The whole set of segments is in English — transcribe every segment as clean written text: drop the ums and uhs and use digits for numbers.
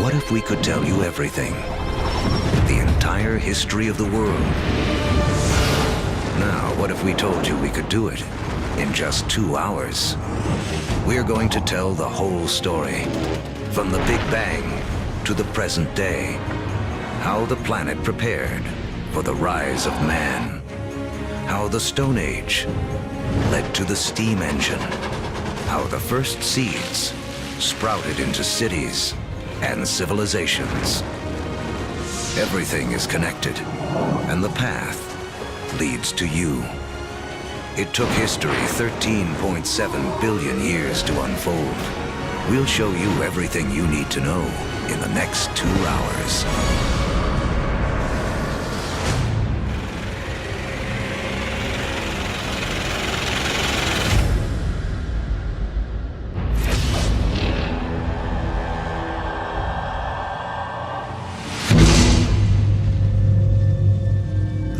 What if we could tell you everything? The entire history of the world. Now, what if we told you we could do it in just 2 hours? We're going to tell the whole story, from the Big Bang to the present day. How the planet prepared for the rise of man. How the Stone Age led to the steam engine. How the first seeds sprouted into cities and civilizations. Everything is connected, and the path leads to you. It took history 13.7 billion years to unfold. We'll show you everything you need to know in the next 2 hours.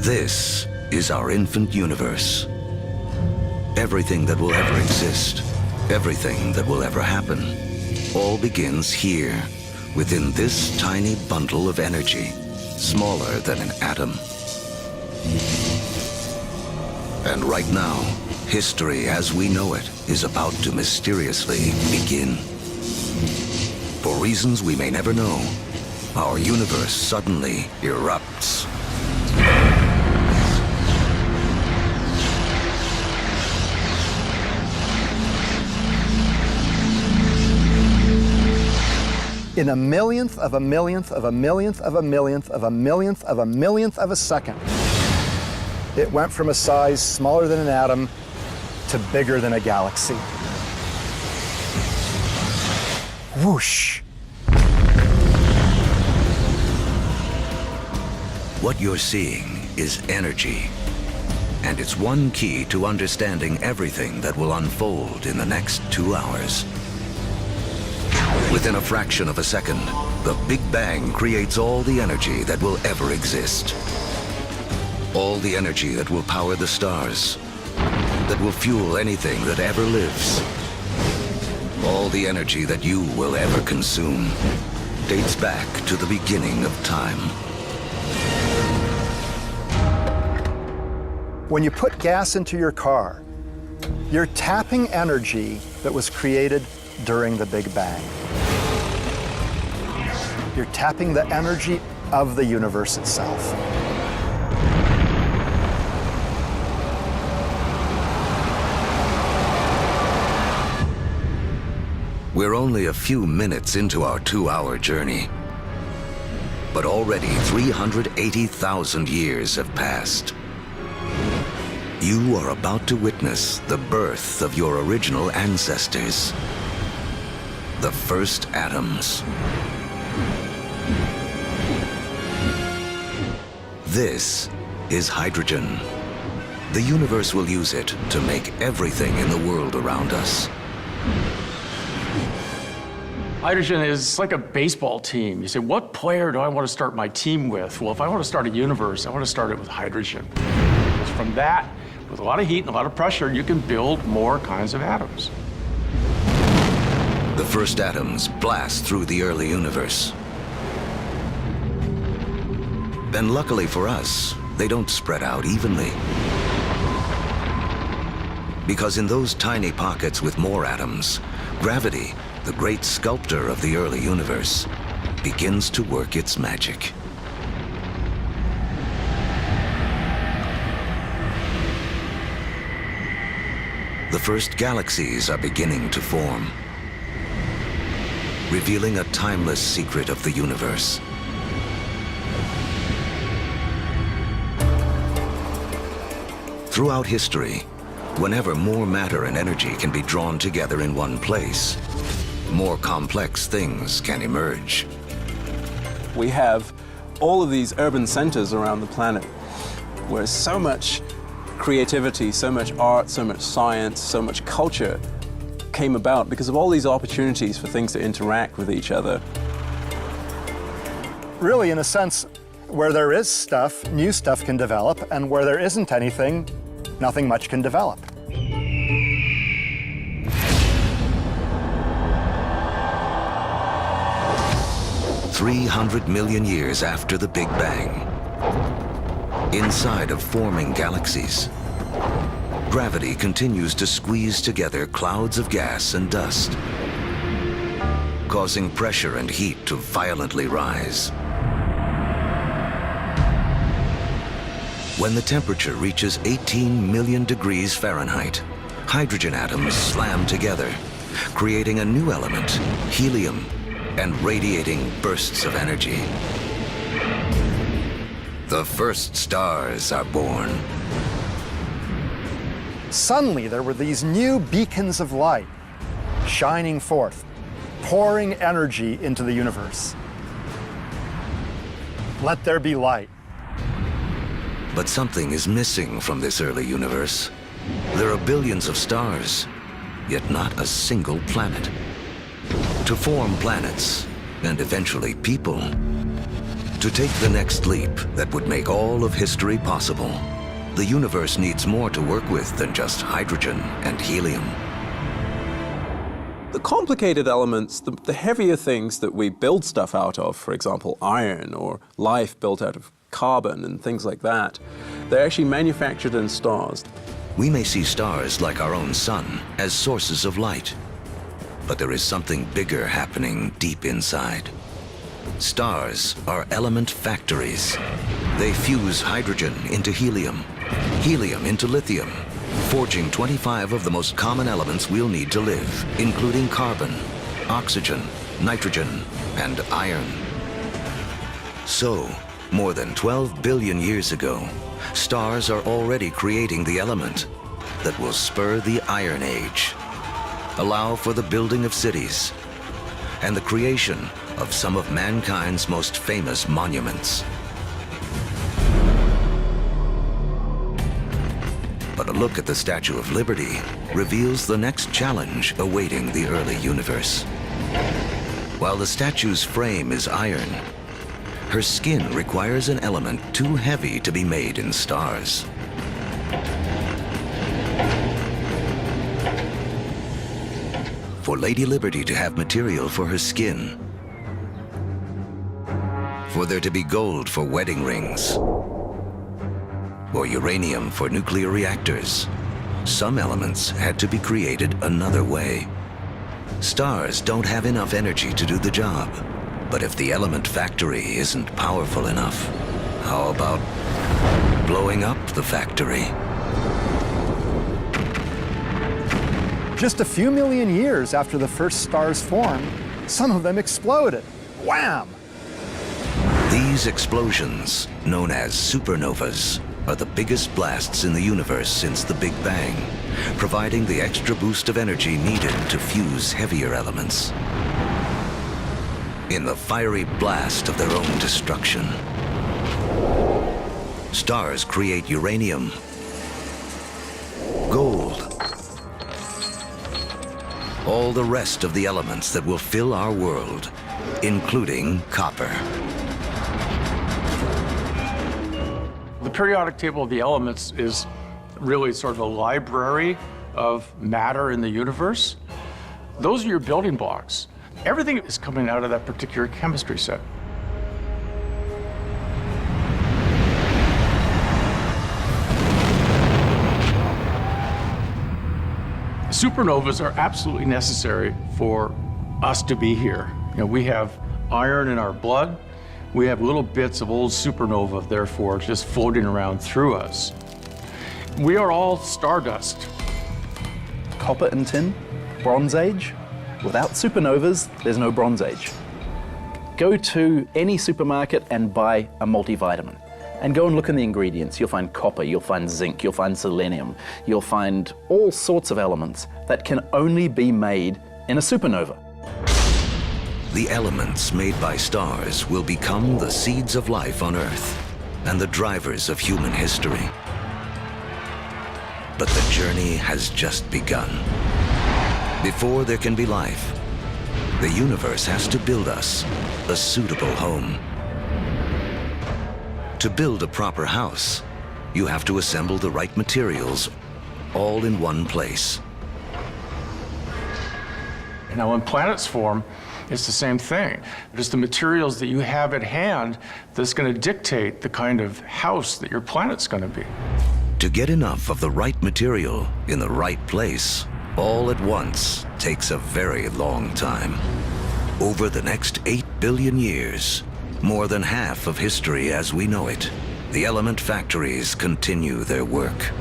This is our infant universe. Everything that will ever exist, everything that will ever happen, all begins here, within this tiny bundle of energy, smaller than an atom. And right now, history as we know it is about to mysteriously begin. For reasons we may never know, our universe suddenly erupts. In a millionth of a millionth of a millionth of a millionth of a millionth of a millionth of a second, it went from a size smaller than an atom to bigger than a galaxy. Whoosh! What you're seeing is energy, and it's one key to understanding everything that will unfold in the next 2 hours. Within a fraction of a second, the Big Bang creates all the energy that will ever exist. All the energy that will power the stars, that will fuel anything that ever lives. All the energy that you will ever consume dates back to the beginning of time. When you put gas into your car, you're tapping energy that was created during the Big Bang. You're tapping the energy of the universe itself. We're only a few minutes into our 2-hour journey, but already 380,000 years have passed. You are about to witness the birth of your original ancestors, the first atoms. This is hydrogen. The universe will use it to make everything in the world around us. Hydrogen is like a baseball team. You say, what player do I want to start my team with? Well, if I want to start a universe, I want to start it with hydrogen. Because from that, with a lot of heat and a lot of pressure, you can build more kinds of atoms. The first atoms blast through the early universe. And luckily for us, they don't spread out evenly. Because in those tiny pockets with more atoms, gravity, the great sculptor of the early universe, begins to work its magic. The first galaxies are beginning to form, revealing a timeless secret of the universe. Throughout history, whenever more matter and energy can be drawn together in one place, more complex things can emerge. We have all of these urban centers around the planet where so much creativity, so much art, so much science, so much culture came about because of all these opportunities for things to interact with each other. Really, in a sense, where there is stuff, new stuff can develop, and where there isn't anything, nothing much can develop. 300 million years after the Big Bang, inside of forming galaxies, gravity continues to squeeze together clouds of gas and dust, causing pressure and heat to violently rise. When the temperature reaches 18 million degrees Fahrenheit, hydrogen atoms slam together, creating a new element, helium, and radiating bursts of energy. The first stars are born. Suddenly, there were these new beacons of light shining forth, pouring energy into the universe. Let there be light. But something is missing from this early universe. There are billions of stars, yet not a single planet. To form planets, and eventually people, to take the next leap that would make all of history possible, the universe needs more to work with than just hydrogen and helium. The complicated elements, the heavier things that we build stuff out of, for example, iron or life built out of carbon and things like that, they're actually manufactured in stars. We may see stars like our own sun as sources of light, but there is something bigger happening deep inside. Stars are element factories. They fuse hydrogen into helium, helium into lithium, forging 25 of the most common elements we'll need to live, including carbon, oxygen, nitrogen, and iron. So, more than 12 billion years ago, stars are already creating the element that will spur the Iron Age, allow for the building of cities, and the creation of some of mankind's most famous monuments. But a look at the Statue of Liberty reveals the next challenge awaiting the early universe. While the statue's frame is iron, her skin requires an element too heavy to be made in stars. For Lady Liberty to have material for her skin, for there to be gold for wedding rings, or uranium for nuclear reactors, some elements had to be created another way. Stars don't have enough energy to do the job. But if the element factory isn't powerful enough, how about blowing up the factory? Just a few million years after the first stars formed, some of them exploded. Wham! These explosions, known as supernovas, are the biggest blasts in the universe since the Big Bang, providing the extra boost of energy needed to fuse heavier elements. In the fiery blast of their own destruction, stars create uranium, gold, all the rest of the elements that will fill our world, including copper. The periodic table of the elements is really sort of a library of matter in the universe. Those are your building blocks. Everything is coming out of that particular chemistry set. Supernovas are absolutely necessary for us to be here. You know, we have iron in our blood. We have little bits of old supernova, therefore, just floating around through us. We are all stardust. Copper and tin, Bronze Age. Without supernovas, there's no Bronze Age. Go to any supermarket and buy a multivitamin. And go and look in the ingredients. You'll find copper, you'll find zinc, you'll find selenium, you'll find all sorts of elements that can only be made in a supernova. The elements made by stars will become the seeds of life on Earth and the drivers of human history. But the journey has just begun. Before there can be life, the universe has to build us a suitable home. To build a proper house, you have to assemble the right materials all in one place. Now, when planets form, It's the same thing. It's the materials that you have at hand that's going to dictate the kind of house that your planet's going to be. To get enough of the right material in the right place, all at once, takes a very long time. Over the next 8 billion years, more than half of history as we know it, the element factories continue their work.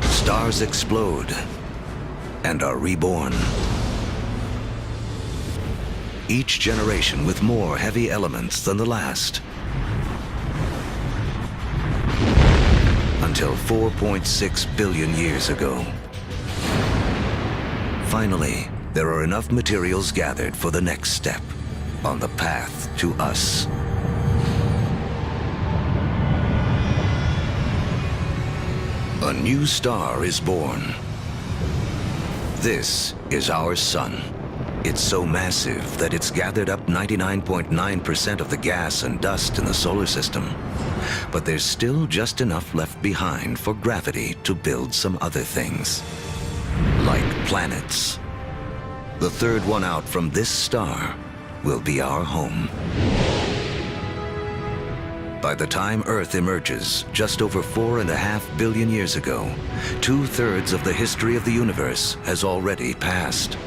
Stars explode and are reborn. Each generation with more heavy elements than the last. Until 4.6 billion years ago. Finally, there are enough materials gathered for the next step on the path to us. A new star is born. This is our sun. It's so massive that it's gathered up 99.9% of the gas and dust in the solar system. But there's still just enough left behind for gravity to build some other things. Like planets. The third one out from this star will be our home. By the time Earth emerges, just over 4.5 billion years ago, 2/3 of the history of the universe has already passed.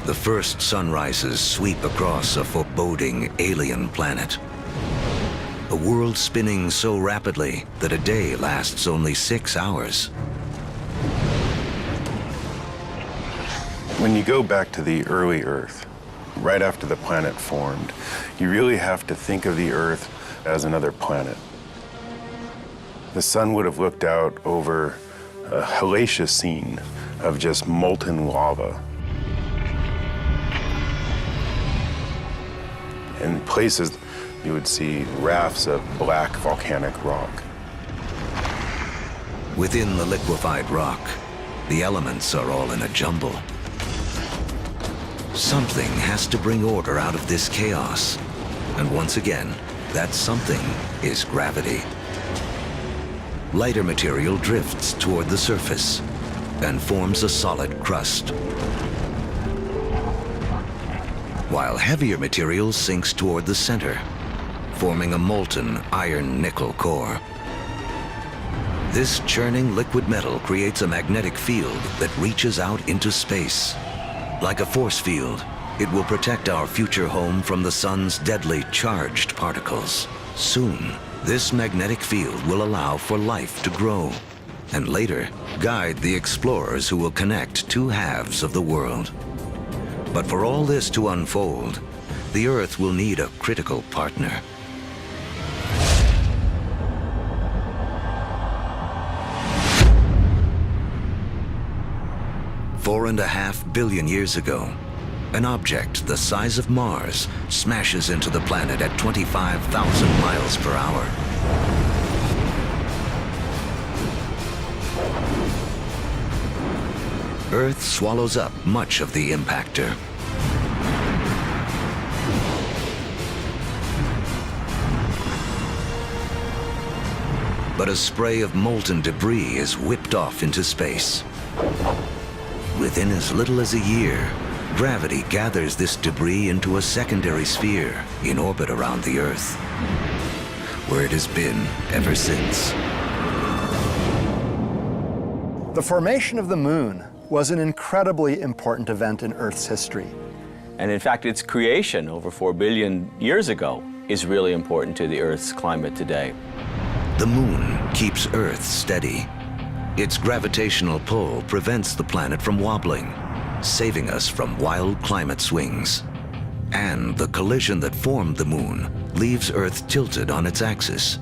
The first sunrises sweep across a foreboding alien planet. A world spinning so rapidly that a day lasts only 6 hours. When you go back to the early Earth, right after the planet formed, you really have to think of the Earth as another planet. The sun would have looked out over a hellacious scene of just molten lava. In places, you would see rafts of black volcanic rock. Within the liquefied rock, the elements are all in a jumble. Something has to bring order out of this chaos. And once again, that something is gravity. Lighter material drifts toward the surface and forms a solid crust, while heavier material sinks toward the center, forming a molten iron-nickel core. This churning liquid metal creates a magnetic field that reaches out into space. Like a force field, it will protect our future home from the sun's deadly charged particles. Soon, this magnetic field will allow for life to grow, and later, guide the explorers who will connect two halves of the world. But for all this to unfold, the Earth will need a critical partner. Four and a half billion years ago, an object the size of Mars smashes into the planet at 25,000 miles per hour. Earth swallows up much of the impactor. But a spray of molten debris is whipped off into space. Within as little as a year, gravity gathers this debris into a secondary sphere in orbit around the Earth, where it has been ever since. The formation of the moon was an incredibly important event in Earth's history. And in fact, its creation over 4 billion years ago is really important to the Earth's climate today. The moon keeps Earth steady. Its gravitational pull prevents the planet from wobbling, saving us from wild climate swings. And the collision that formed the moon leaves Earth tilted on its axis,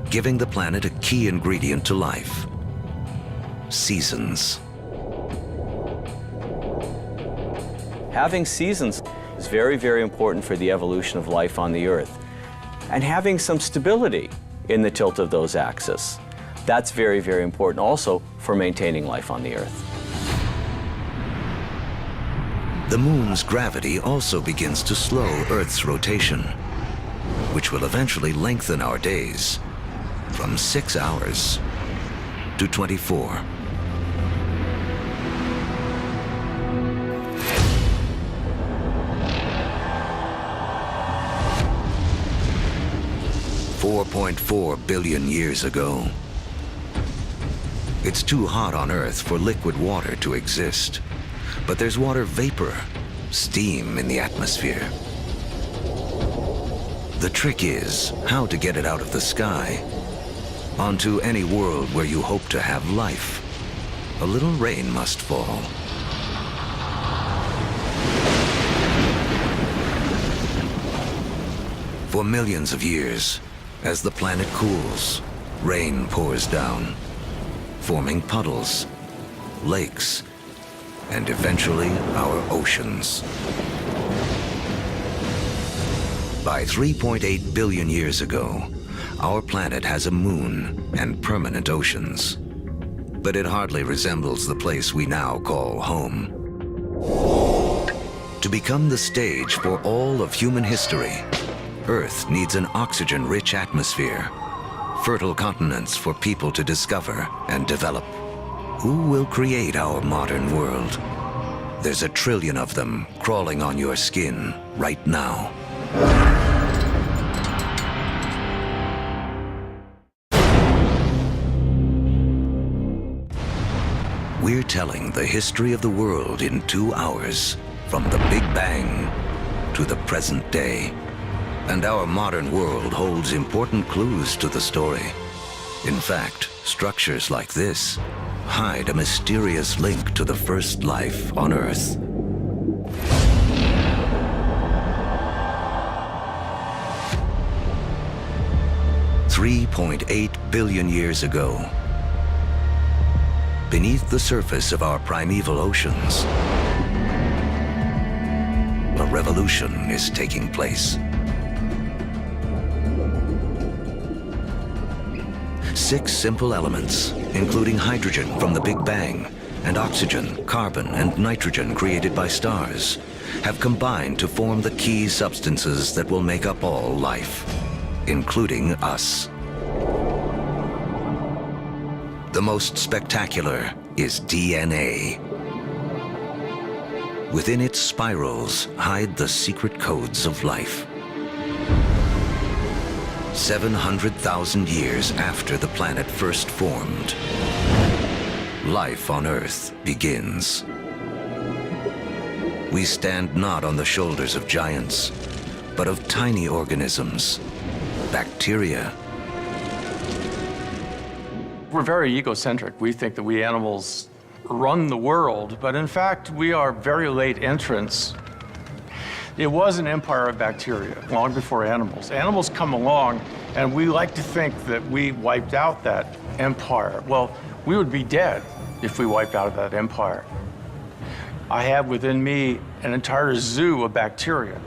giving the planet a key ingredient to life: seasons. Having seasons is very, very important for the evolution of life on the Earth. And having some stability in the tilt of those axes, that's very, very important also for maintaining life on the Earth. The moon's gravity also begins to slow Earth's rotation, which will eventually lengthen our days from 6 hours to 24. 4.4 billion years ago. It's too hot on Earth for liquid water to exist, but there's water vapor, steam in the atmosphere. The trick is how to get it out of the sky onto any world where you hope to have life. A little rain must fall. For millions of years, as the planet cools, rain pours down, forming puddles, lakes, and eventually our oceans. By 3.8 billion years ago, our planet has a moon and permanent oceans. But it hardly resembles the place we now call home. To become the stage for all of human history, Earth needs an oxygen-rich atmosphere, fertile continents for people to discover and develop. Who will create our modern world? There's 1 trillion of them crawling on your skin right now. We're telling the history of the world in 2 hours, from the Big Bang to the present day. And our modern world holds important clues to the story. In fact, structures like this hide a mysterious link to the first life on Earth. $3.8 billion years ago, beneath the surface of our primeval oceans, a revolution is taking place. 6 simple elements, including hydrogen from the Big Bang, and oxygen, carbon, and nitrogen created by stars, have combined to form the key substances that will make up all life, including us. The most spectacular is DNA. Within its spirals hide the secret codes of life. 700,000 years after the planet first formed, life on Earth begins. We stand not on the shoulders of giants, but of tiny organisms, bacteria. We're very egocentric. We think that we animals run the world, but in fact, we are very late entrants. It was an empire of bacteria long before animals. Animals come along, and we like to think that we wiped out that empire. Well, we would be dead if we wiped out that empire. I have within me an entire zoo of bacteria.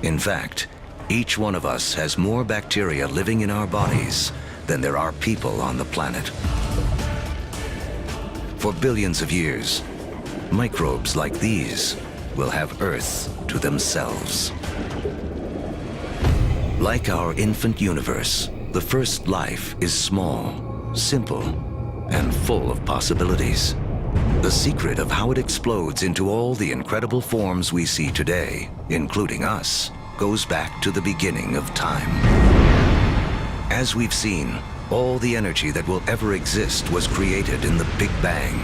In fact, each one of us has more bacteria living in our bodies than there are people on the planet. For billions of years, microbes like these will have Earth to themselves. Like our infant universe, the first life is small, simple, and full of possibilities. The secret of how it explodes into all the incredible forms we see today, including us, goes back to the beginning of time. As we've seen, all the energy that will ever exist was created in the Big Bang.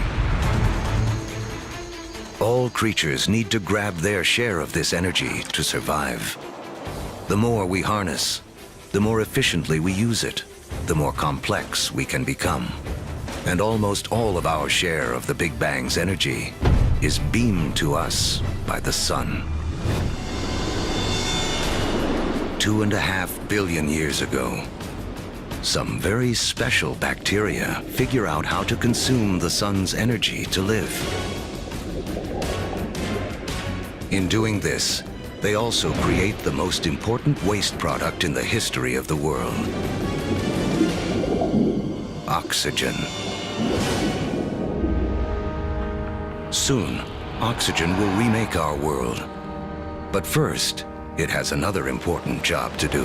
All creatures need to grab their share of this energy to survive. The more we harness, the more efficiently we use it, the more complex we can become. And almost all of our share of the Big Bang's energy is beamed to us by the sun. 2.5 billion years ago, some very special bacteria figure out how to consume the sun's energy to live. In doing this, they also create the most important waste product in the history of the world: oxygen. Soon, oxygen will remake our world. But first, it has another important job to do.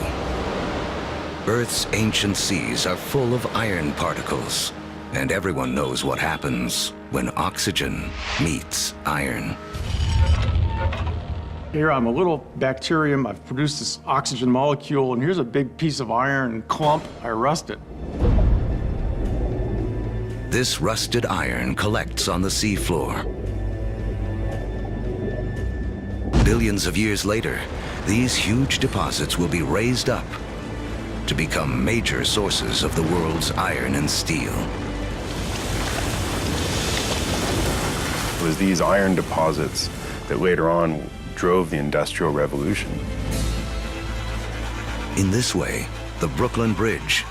Earth's ancient seas are full of iron particles, and everyone knows what happens when oxygen meets iron. Here I'm a little bacterium, I've produced this oxygen molecule, and here's a big piece of iron clump, I rust it. This rusted iron collects on the seafloor. Billions of years later, these huge deposits will be raised up to become major sources of the world's iron and steel. It was these iron deposits that later on drove the Industrial Revolution. In this way, the Brooklyn Bridge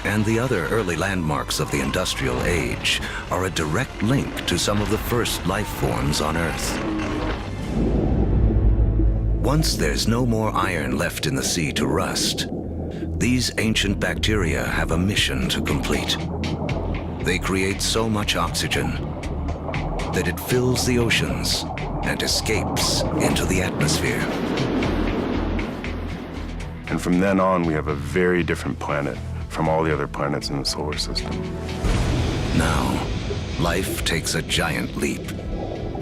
and the other early landmarks of the industrial age are a direct link to some of the first life forms on Earth. Once there's no more iron left in the sea to rust, these ancient bacteria have a mission to complete. They create so much oxygen that it fills the oceans and escapes into the atmosphere. And from then on, we have a very different planet from all the other planets in the solar system. Now, life takes a giant leap.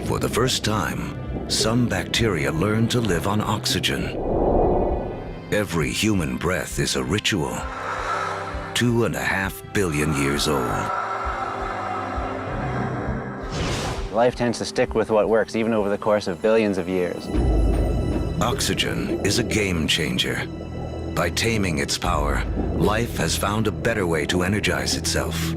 For the first time, some bacteria learn to live on oxygen. Every human breath is a ritual, 2.5 billion years old. Life tends to stick with what works, even over the course of billions of years. Oxygen is a game changer. By taming its power, life has found a better way to energize itself,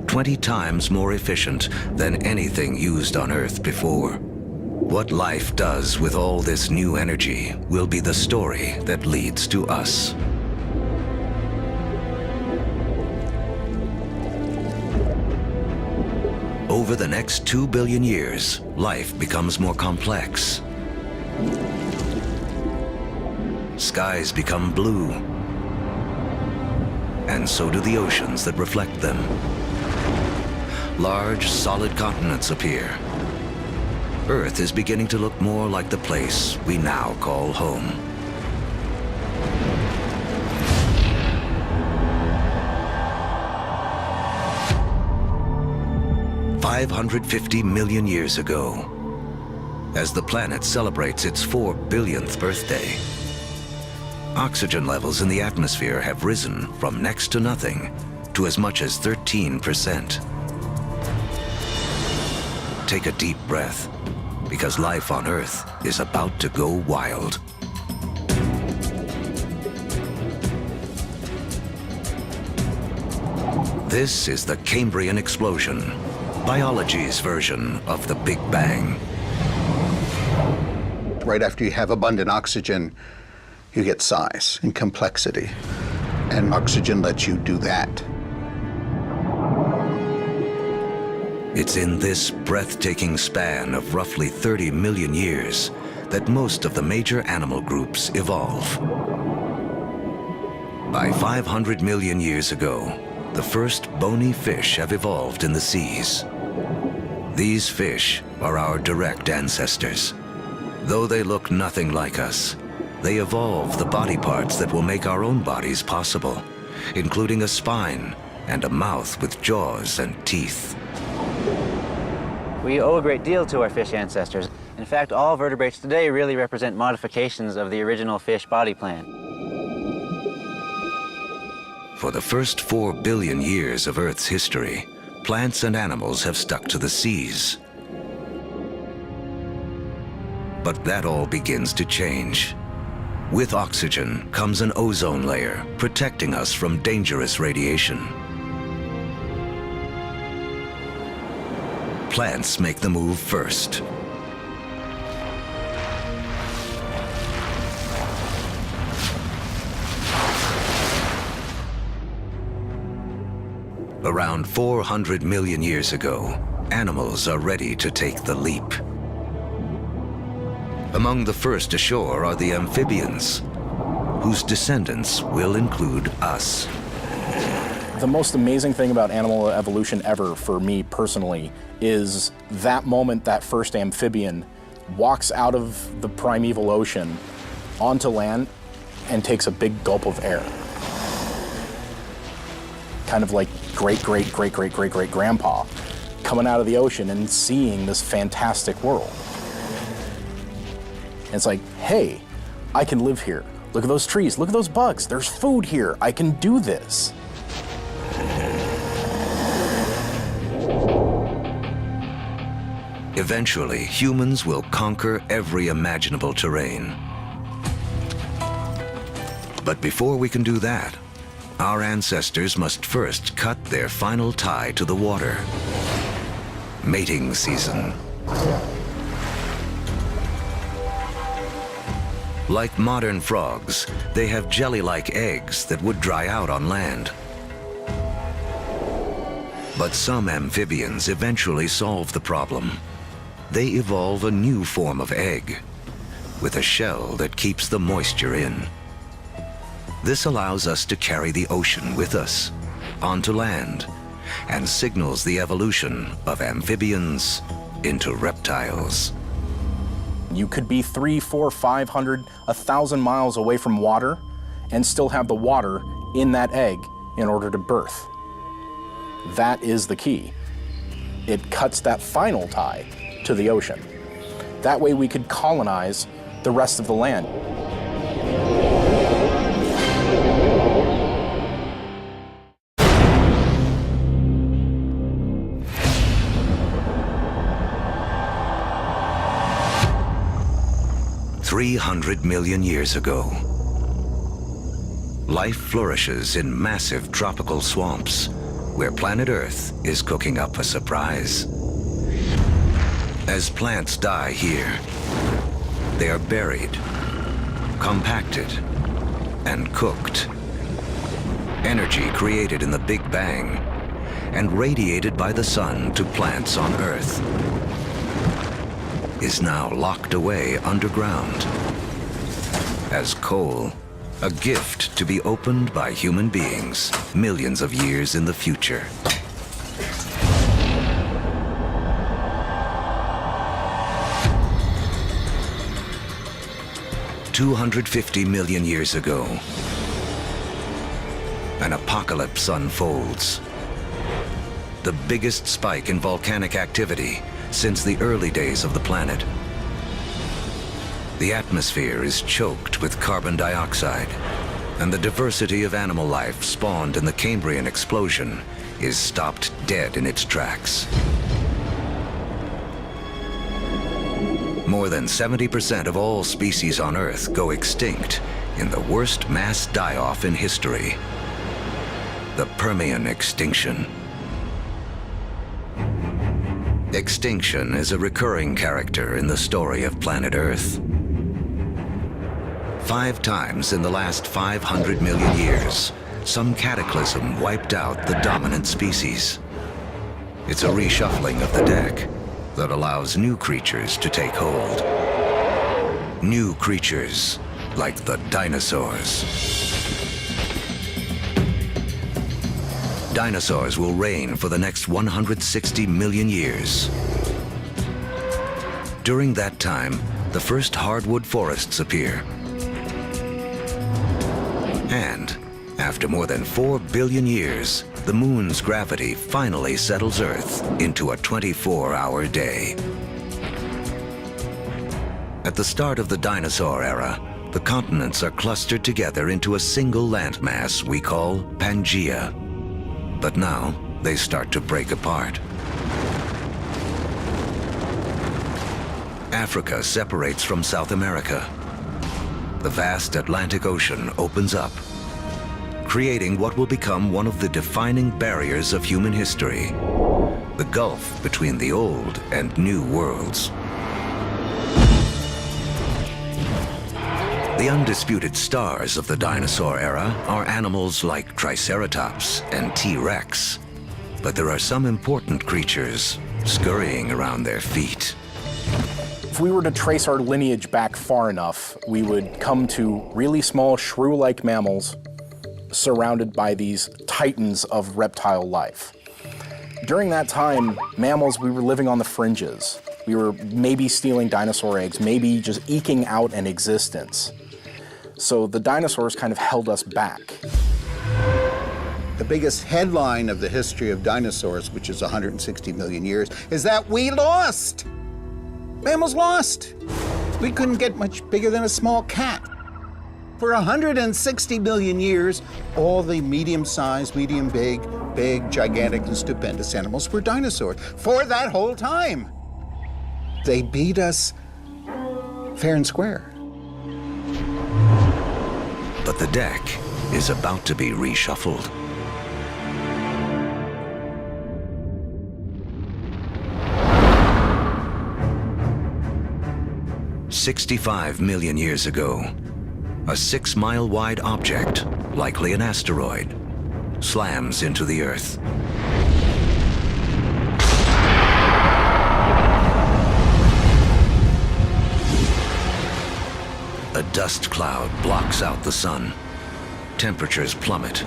20 times more efficient than anything used on Earth before. What life does with all this new energy will be the story that leads to us. Over the next 2 billion years, life becomes more complex. Skies become blue, and so do the oceans that reflect them. Large, solid continents appear. Earth is beginning to look more like the place we now call home. $550 million years ago, as the planet celebrates its 4 billionth birthday, oxygen levels in the atmosphere have risen from next to nothing to as much as 13%. Take a deep breath, because life on Earth is about to go wild. This is the Cambrian explosion, biology's version of the Big Bang. Right after you have abundant oxygen, you get size and complexity, and oxygen lets you do that. It's in this breathtaking span of roughly 30 million years that most of the major animal groups evolve. By 500 million years ago, the first bony fish have evolved in the seas. These fish are our direct ancestors. Though they look nothing like us, they evolved the body parts that will make our own bodies possible, including a spine and a mouth with jaws and teeth. We owe a great deal to our fish ancestors. In fact, all vertebrates today really represent modifications of the original fish body plan. For the first 4 billion years of Earth's history, plants and animals have stuck to the seas. But that all begins to change. With oxygen comes an ozone layer, protecting us from dangerous radiation. Plants make the move first. Around 400 million years ago, animals are ready to take the leap. Among the first ashore are the amphibians, whose descendants will include us. The most amazing thing about animal evolution ever for me personally is that moment that first amphibian walks out of the primeval ocean onto land and takes a big gulp of air. Kind of like great-great-great-great-great-great-grandpa coming out of the ocean and seeing this fantastic world. And it's like, hey, I can live here. Look at those trees, look at those bugs. There's food here, I can do this. Eventually, humans will conquer every imaginable terrain. But before we can do that, our ancestors must first cut their final tie to the water. Mating season. Like modern frogs, they have jelly-like eggs that would dry out on land. But some amphibians eventually solve the problem. They evolve a new form of egg, with a shell that keeps the moisture in. This allows us to carry the ocean with us, onto land, and signals the evolution of amphibians into reptiles. You could be 300, 400, 500, 1,000 miles away from water and still have the water in that egg in order to birth. That is the key. It cuts that final tie to the ocean. That way we could colonize the rest of the land. $300 million years ago, life flourishes in massive tropical swamps where planet Earth is cooking up a surprise. As plants die here, they are buried, compacted, and cooked. Energy created in the Big Bang and radiated by the sun to plants on Earth is now locked away underground as coal, a gift to be opened by human beings millions of years in the future. $250 million years ago, an apocalypse unfolds. The biggest spike in volcanic activity since the early days of the planet. The atmosphere is choked with carbon dioxide, and the diversity of animal life spawned in the Cambrian explosion is stopped dead in its tracks. More than 70% of all species on Earth go extinct in the worst mass die-off in history, the Permian extinction. Extinction is a recurring character in the story of planet Earth. 5 times in the last 500 million years, some cataclysm wiped out the dominant species. It's a reshuffling of the deck that allows new creatures to take hold. New creatures like the dinosaurs. Dinosaurs will reign for the next 160 million years. During that time, the first hardwood forests appear. And after more than 4 billion years, the moon's gravity finally settles Earth into a 24-hour day. At the start of the dinosaur era, the continents are clustered together into a single landmass we call Pangaea. But now, they start to break apart. Africa separates from South America. The vast Atlantic Ocean opens up, creating what will become one of the defining barriers of human history, the gulf between the old and new worlds. The undisputed stars of the dinosaur era are animals like Triceratops and T-Rex, but there are some important creatures scurrying around their feet. If we were to trace our lineage back far enough, we would come to really small shrew-like mammals surrounded by these titans of reptile life. During that time, mammals, we were living on the fringes. We were maybe stealing dinosaur eggs, maybe just eking out an existence. So the dinosaurs kind of held us back. The biggest headline of the history of dinosaurs, which is 160 million years, is that we lost. Mammals lost. We couldn't get much bigger than a small cat. For 160 million years, all the medium-sized, medium-big, big, gigantic, and stupendous animals were dinosaurs. For that whole time. They beat us fair and square. But the deck is about to be reshuffled. "65 million years ago, a 6-mile-wide object, likely an asteroid, slams into the Earth. A dust cloud blocks out the sun. Temperatures plummet.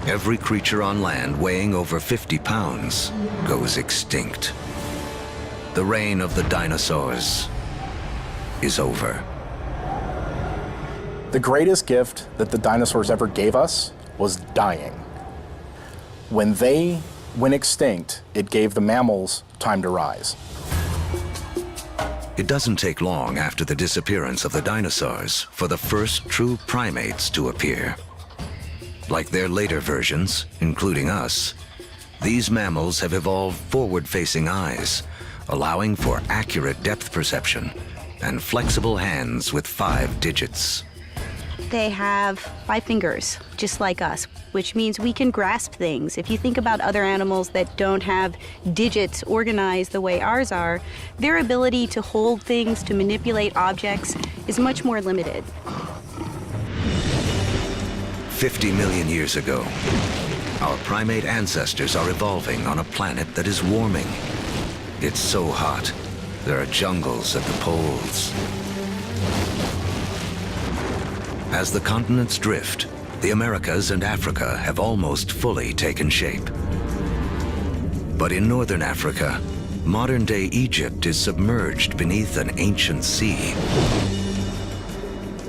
Every creature on land weighing over 50 pounds goes extinct. The reign of the dinosaurs is over. The greatest gift that the dinosaurs ever gave us was dying. When they went extinct, it gave the mammals time to rise. It doesn't take long after the disappearance of the dinosaurs for the first true primates to appear. Like their later versions, including us, these mammals have evolved forward-facing eyes, allowing for accurate depth perception and flexible hands with 5 digits. They have 5 fingers, just like us, which means we can grasp things. If you think about other animals that don't have digits organized the way ours are, their ability to hold things, to manipulate objects, is much more limited. 50 million years ago, our primate ancestors are evolving on a planet that is warming. It's so hot, there are jungles at the poles. As the continents drift, the Americas and Africa have almost fully taken shape. But in northern Africa, modern-day Egypt is submerged beneath an ancient sea.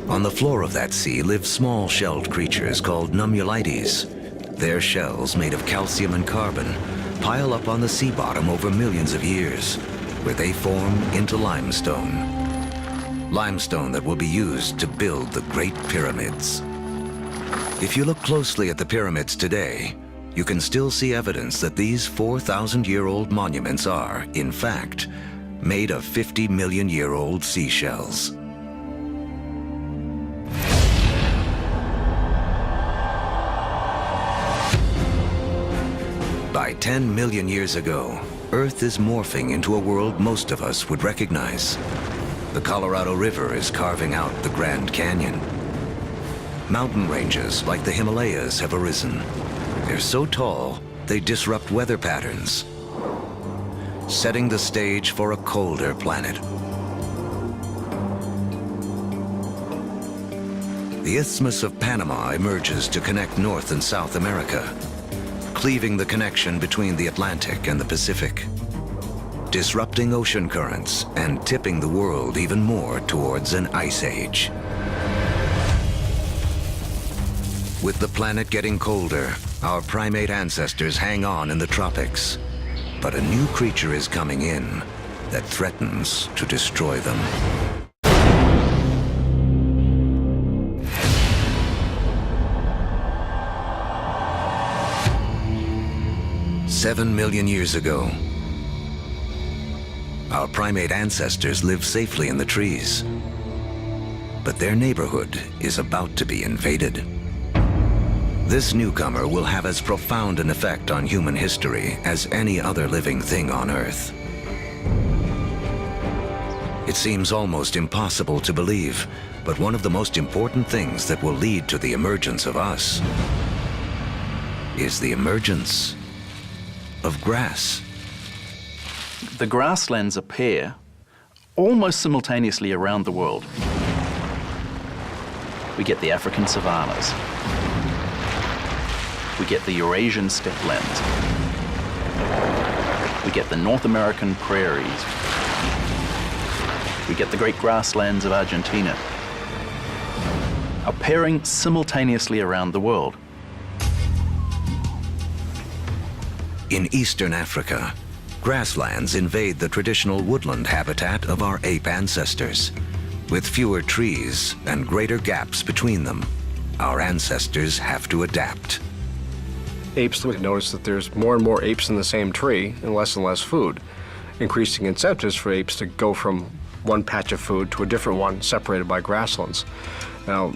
On the floor of that sea live small shelled creatures called nummulites. Their shells, made of calcium and carbon, pile up on the sea bottom over millions of years, where they form into limestone. Limestone that will be used to build the Great Pyramids. If you look closely at the pyramids today, you can still see evidence that these 4,000-year-old monuments are, in fact, made of 50-million-year-old seashells. By 10 million years ago, Earth is morphing into a world most of us would recognize. The Colorado River is carving out the Grand Canyon. Mountain ranges like the Himalayas have arisen. They're so tall, they disrupt weather patterns, setting the stage for a colder planet. The Isthmus of Panama emerges to connect North and South America, cleaving the connection between the Atlantic and the Pacific, disrupting ocean currents and tipping the world even more towards an ice age. With the planet getting colder, our primate ancestors hang on in the tropics. But a new creature is coming in that threatens to destroy them. "7 million years ago, our primate ancestors lived safely in the trees. But their neighborhood is about to be invaded. This newcomer will have as profound an effect on human history as any other living thing on Earth. It seems almost impossible to believe, but one of the most important things that will lead to the emergence of us is the emergence of grass." The grasslands appear almost simultaneously around the world. We get the African savannas. We get the Eurasian steppelands. We get the North American prairies. We get the great grasslands of Argentina, appearing simultaneously around the world. In eastern Africa, Grasslands invade the traditional woodland habitat of our ape ancestors. With fewer trees and greater gaps between them, our ancestors have to adapt. Apes would notice that there's more and more apes in the same tree and less food, increasing incentives for apes to go from one patch of food to a different one separated by grasslands. Now,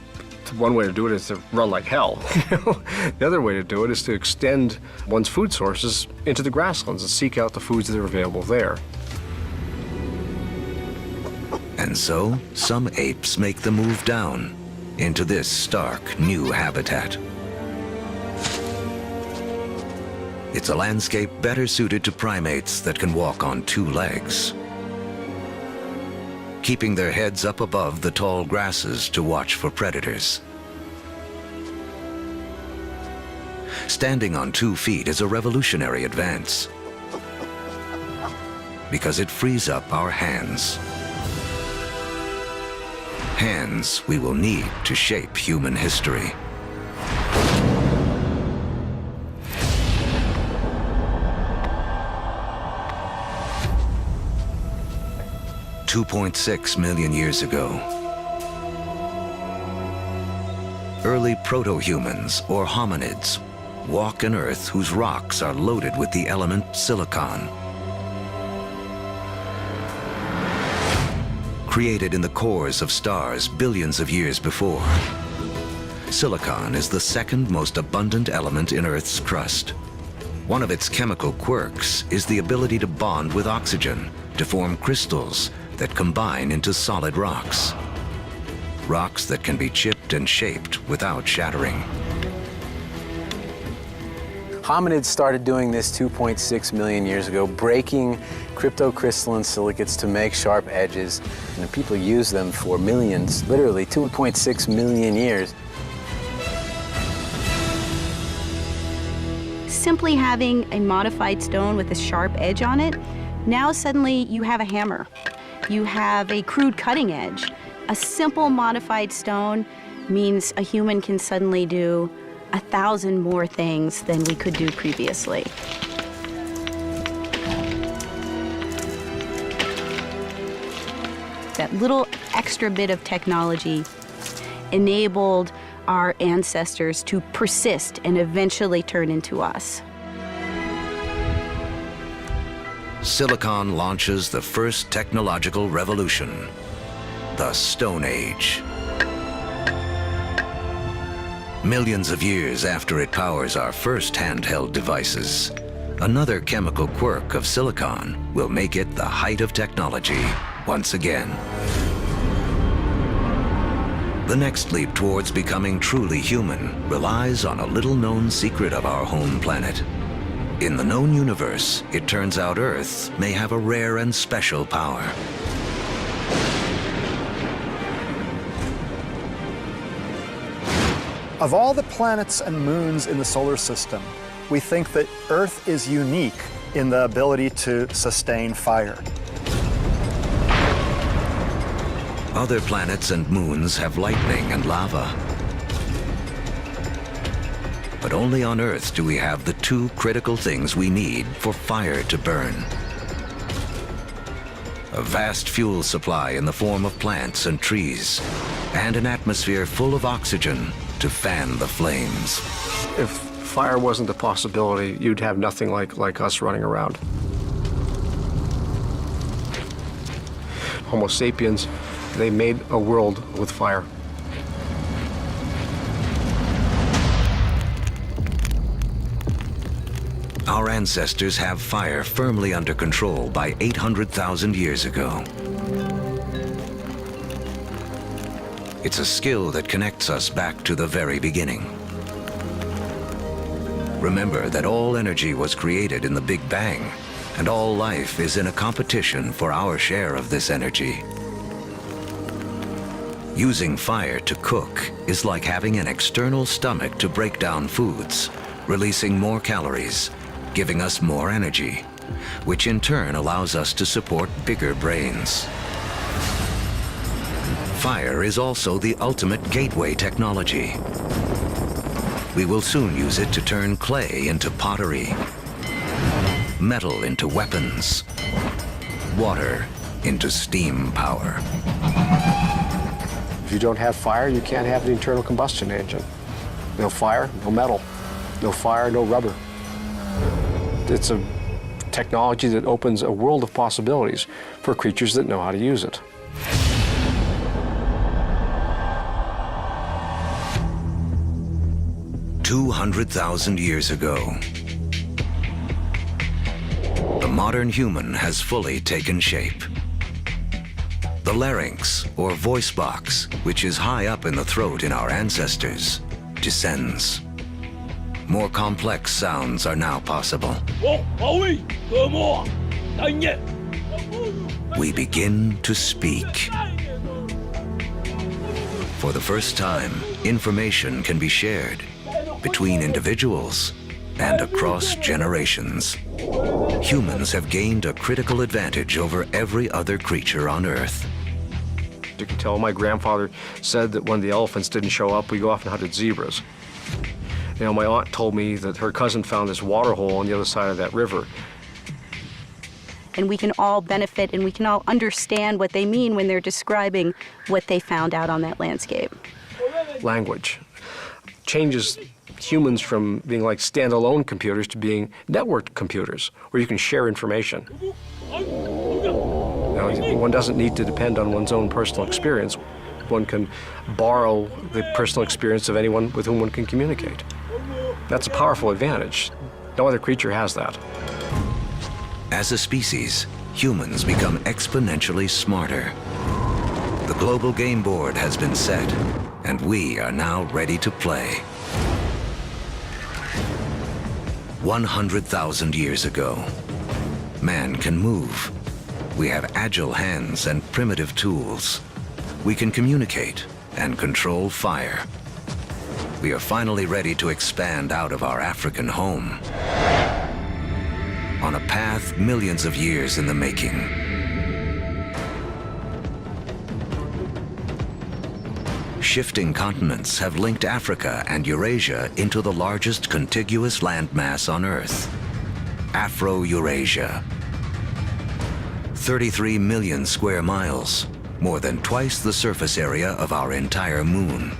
one way to do it is to run like hell. The other way to do it is to extend one's food sources into the grasslands and seek out the foods that are available there. And so, some apes make the move down into this stark new habitat. It's a landscape better suited to primates that can walk on two legs, keeping their heads up above the tall grasses to watch for predators. Standing on 2 feet is a revolutionary advance because it frees up our hands. Hands we will need to shape human history. $2.6 million years ago, early proto-humans, or hominids, walk an Earth whose rocks are loaded with the element silicon. Created in the cores of stars billions of years before, silicon is the second most abundant element in Earth's crust. One of its chemical quirks is the ability to bond with oxygen to form crystals that combine into solid rocks. Rocks that can be chipped and shaped without shattering. Hominids started doing this 2.6 million years ago, breaking cryptocrystalline silicates to make sharp edges, and people use them for millions, literally 2.6 million years. Simply having a modified stone with a sharp edge on it, now suddenly you have a hammer. You have a crude cutting edge. A simple modified stone means a human can suddenly do 1,000 more things than we could do previously. That little extra bit of technology enabled our ancestors to persist and eventually turn into us. Silicon launches the first technological revolution, the Stone Age. Millions of years after it powers our first handheld devices, another chemical quirk of silicon will make it the height of technology once again. The next leap towards becoming truly human relies on a little-known secret of our home planet. In the known universe, it turns out Earth may have a rare and special power. Of all the planets and moons in the solar system, we think that Earth is unique in the ability to sustain fire. Other planets and moons have lightning and lava. But only on Earth do we have the two critical things we need for fire to burn. A vast fuel supply in the form of plants and trees, and an atmosphere full of oxygen to fan the flames. If fire wasn't a possibility, you'd have nothing like us running around. Homo sapiens, they made a world with fire. Our ancestors have fire firmly under control by 800,000 years ago. It's a skill that connects us back to the very beginning. Remember that all energy was created in the Big Bang, and all life is in a competition for our share of this energy. Using fire to cook is like having an external stomach to break down foods, releasing more calories, giving us more energy, which in turn allows us to support bigger brains. Fire is also the ultimate gateway technology. We will soon use it to turn clay into pottery, metal into weapons, water into steam power. If you don't have fire, you can't have an internal combustion engine. No fire, no metal. No fire, no rubber. It's a technology that opens a world of possibilities for creatures that know how to use it. "200,000 years ago, the modern human has fully taken shape. The larynx, or voice box, which is high up in the throat in our ancestors, descends. More complex sounds are now possible. We begin to speak. For the first time, information can be shared between individuals and across generations. Humans have gained a critical advantage over every other creature on Earth. You can tell my grandfather said that when the elephants didn't show up, we go off and hunted zebras. You know, my aunt told me that her cousin found this water hole on the other side of that river. And we can all benefit and we can all understand what they mean when they're describing what they found out on that landscape. Language changes humans from being like standalone computers to being networked computers, where you can share information. You know, one doesn't need to depend on one's own personal experience. One can borrow the personal experience of anyone with whom one can communicate. That's a powerful advantage. No other creature has that. As a species, humans become exponentially smarter. The global game board has been set, and we are now ready to play. 100,000 years ago, man can move. We have agile hands and primitive tools. We can communicate and control fire. We are finally ready to expand out of our African home on a path millions of years in the making. Shifting continents have linked Africa and Eurasia into the largest contiguous landmass on Earth, Afro-Eurasia. 33 million square miles, more than twice the surface area of our entire moon.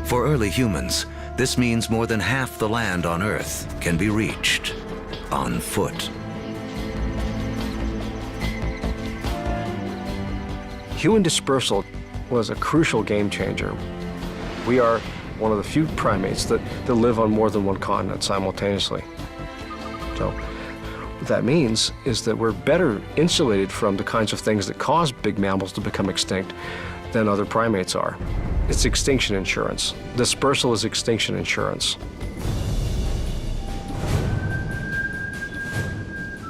For early humans, this means more than half the land on Earth can be reached on foot. Human dispersal was a crucial game changer. We are one of the few primates that live on more than one continent simultaneously. So what that means is that we're better insulated from the kinds of things that cause big mammals to become extinct than other primates are. It's extinction insurance. Dispersal is extinction insurance.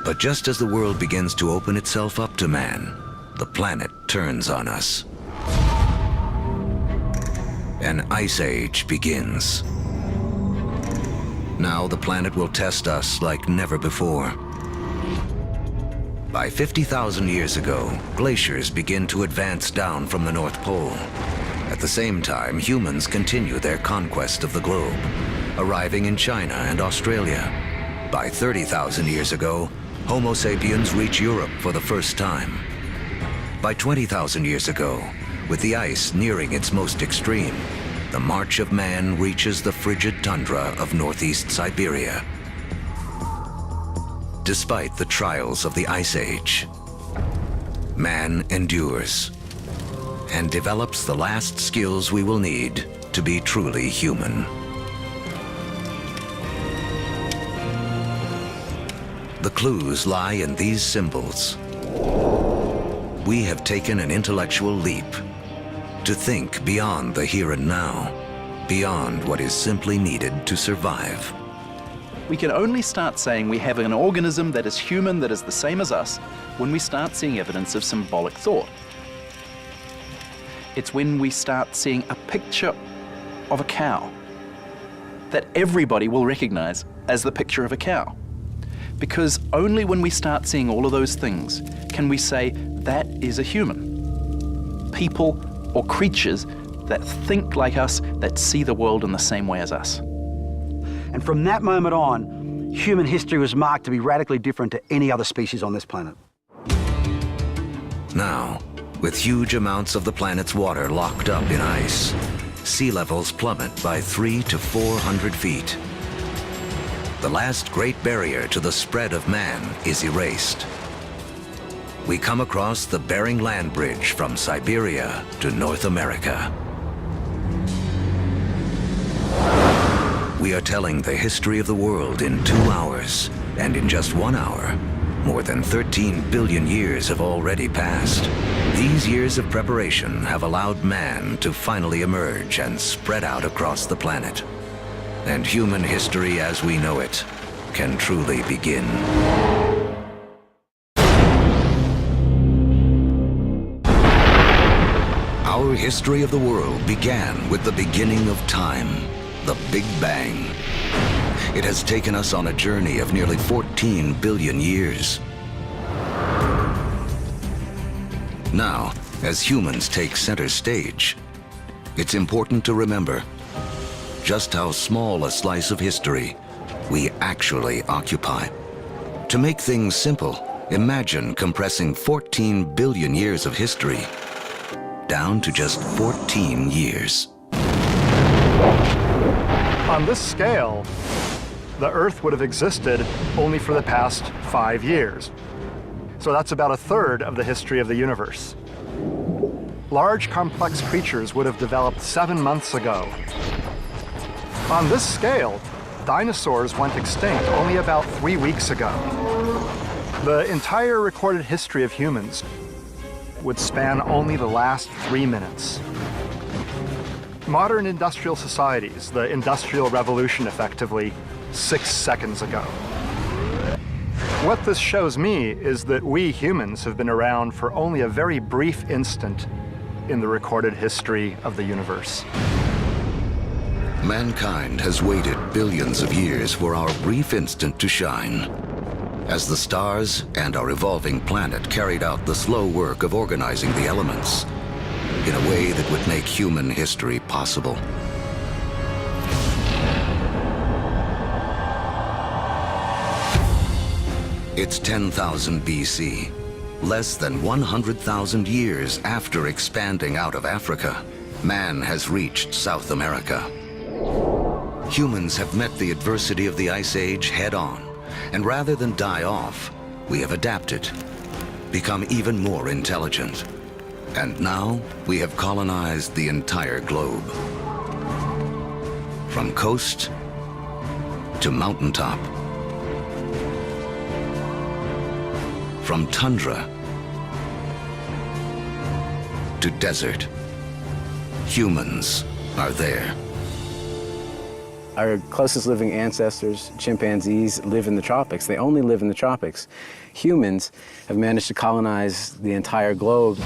But just as the world begins to open itself up to man, the planet turns on us. An ice age begins. Now the planet will test us like never before. By 50,000 years ago, glaciers begin to advance down from the North Pole. At the same time, humans continue their conquest of the globe, arriving in China and Australia. By 30,000 years ago, Homo sapiens reach Europe for the first time. By 20,000 years ago, with the ice nearing its most extreme, the march of man reaches the frigid tundra of northeast Siberia. Despite the trials of the Ice Age, man endures and develops the last skills we will need to be truly human. The clues lie in these symbols. We have taken an intellectual leap to think beyond the here and now, beyond what is simply needed to survive. We can only start saying we have an organism that is human, that is the same as us, when we start seeing evidence of symbolic thought. It's when we start seeing a picture of a cow that everybody will recognize as the picture of a cow. Because only when we start seeing all of those things can we say that is a human. People or creatures that think like us, that see the world in the same way as us. And from that moment on, human history was marked to be radically different to any other species on this planet. Now, with huge amounts of the planet's water locked up in ice, sea levels plummet by 300 to 400 feet. The last great barrier to the spread of man is erased. We come across the Bering Land Bridge from Siberia to North America. We are telling the history of the world in 2 hours, and in just 1 hour, more than 13 billion years have already passed. These years of preparation have allowed man to finally emerge and spread out across the planet. And human history as we know it can truly begin. Our history of the world began with the beginning of time, the Big Bang. It has taken us on a journey of nearly 14 billion years. Now, as humans take center stage, it's important to remember just how small a slice of history we actually occupy. To make things simple, imagine compressing 14 billion years of history down to just 14 years. On this scale, the Earth would have existed only for the past 5 years. So that's about 1/3 of the history of the universe. Large, complex creatures would have developed 7 months ago. On this scale, dinosaurs went extinct only about 3 weeks ago. The entire recorded history of humans would span only the last 3 minutes. Modern industrial societies, the Industrial Revolution effectively, 6 seconds ago. What this shows me is that we humans have been around for only a very brief instant in the recorded history of the universe. Mankind has waited billions of years for our brief instant to shine. As the stars and our evolving planet carried out the slow work of organizing the elements in a way that would make human history possible. It's 10,000 BC, less than 100,000 years after expanding out of Africa. Man has reached South America. Humans have met the adversity of the Ice Age head-on, and rather than die off, we have adapted, become even more intelligent. And now we have colonized the entire globe. From coast to mountaintop. From tundra to desert. Humans are there. Our closest living ancestors, chimpanzees, live in the tropics. They only live in the tropics. Humans have managed to colonize the entire globe.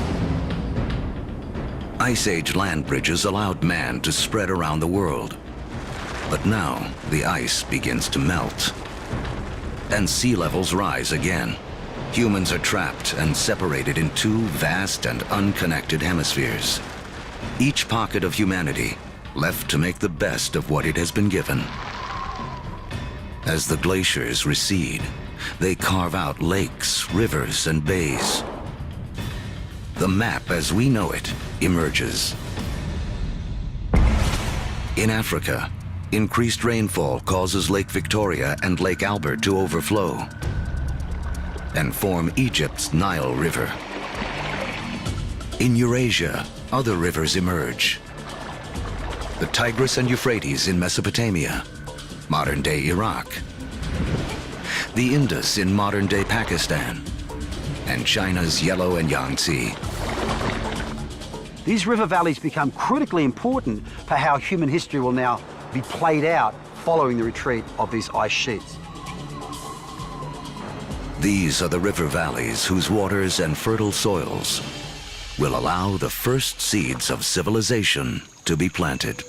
Ice Age land bridges allowed man to spread around the world. But now the ice begins to melt. And sea levels rise again. Humans are trapped and separated in 2 vast and unconnected hemispheres. Each pocket of humanity left to make the best of what it has been given. As the glaciers recede, they carve out lakes, rivers, and bays. The map as we know it emerges. In Africa, increased rainfall causes Lake Victoria and Lake Albert to overflow and form Egypt's Nile River. In Eurasia, other rivers emerge. The Tigris and Euphrates in Mesopotamia, modern-day Iraq. The Indus in modern-day Pakistan, and China's Yellow and Yangtze. These river valleys become critically important for how human history will now be played out following the retreat of these ice sheets. These are the river valleys whose waters and fertile soils will allow the first seeds of civilization to be planted.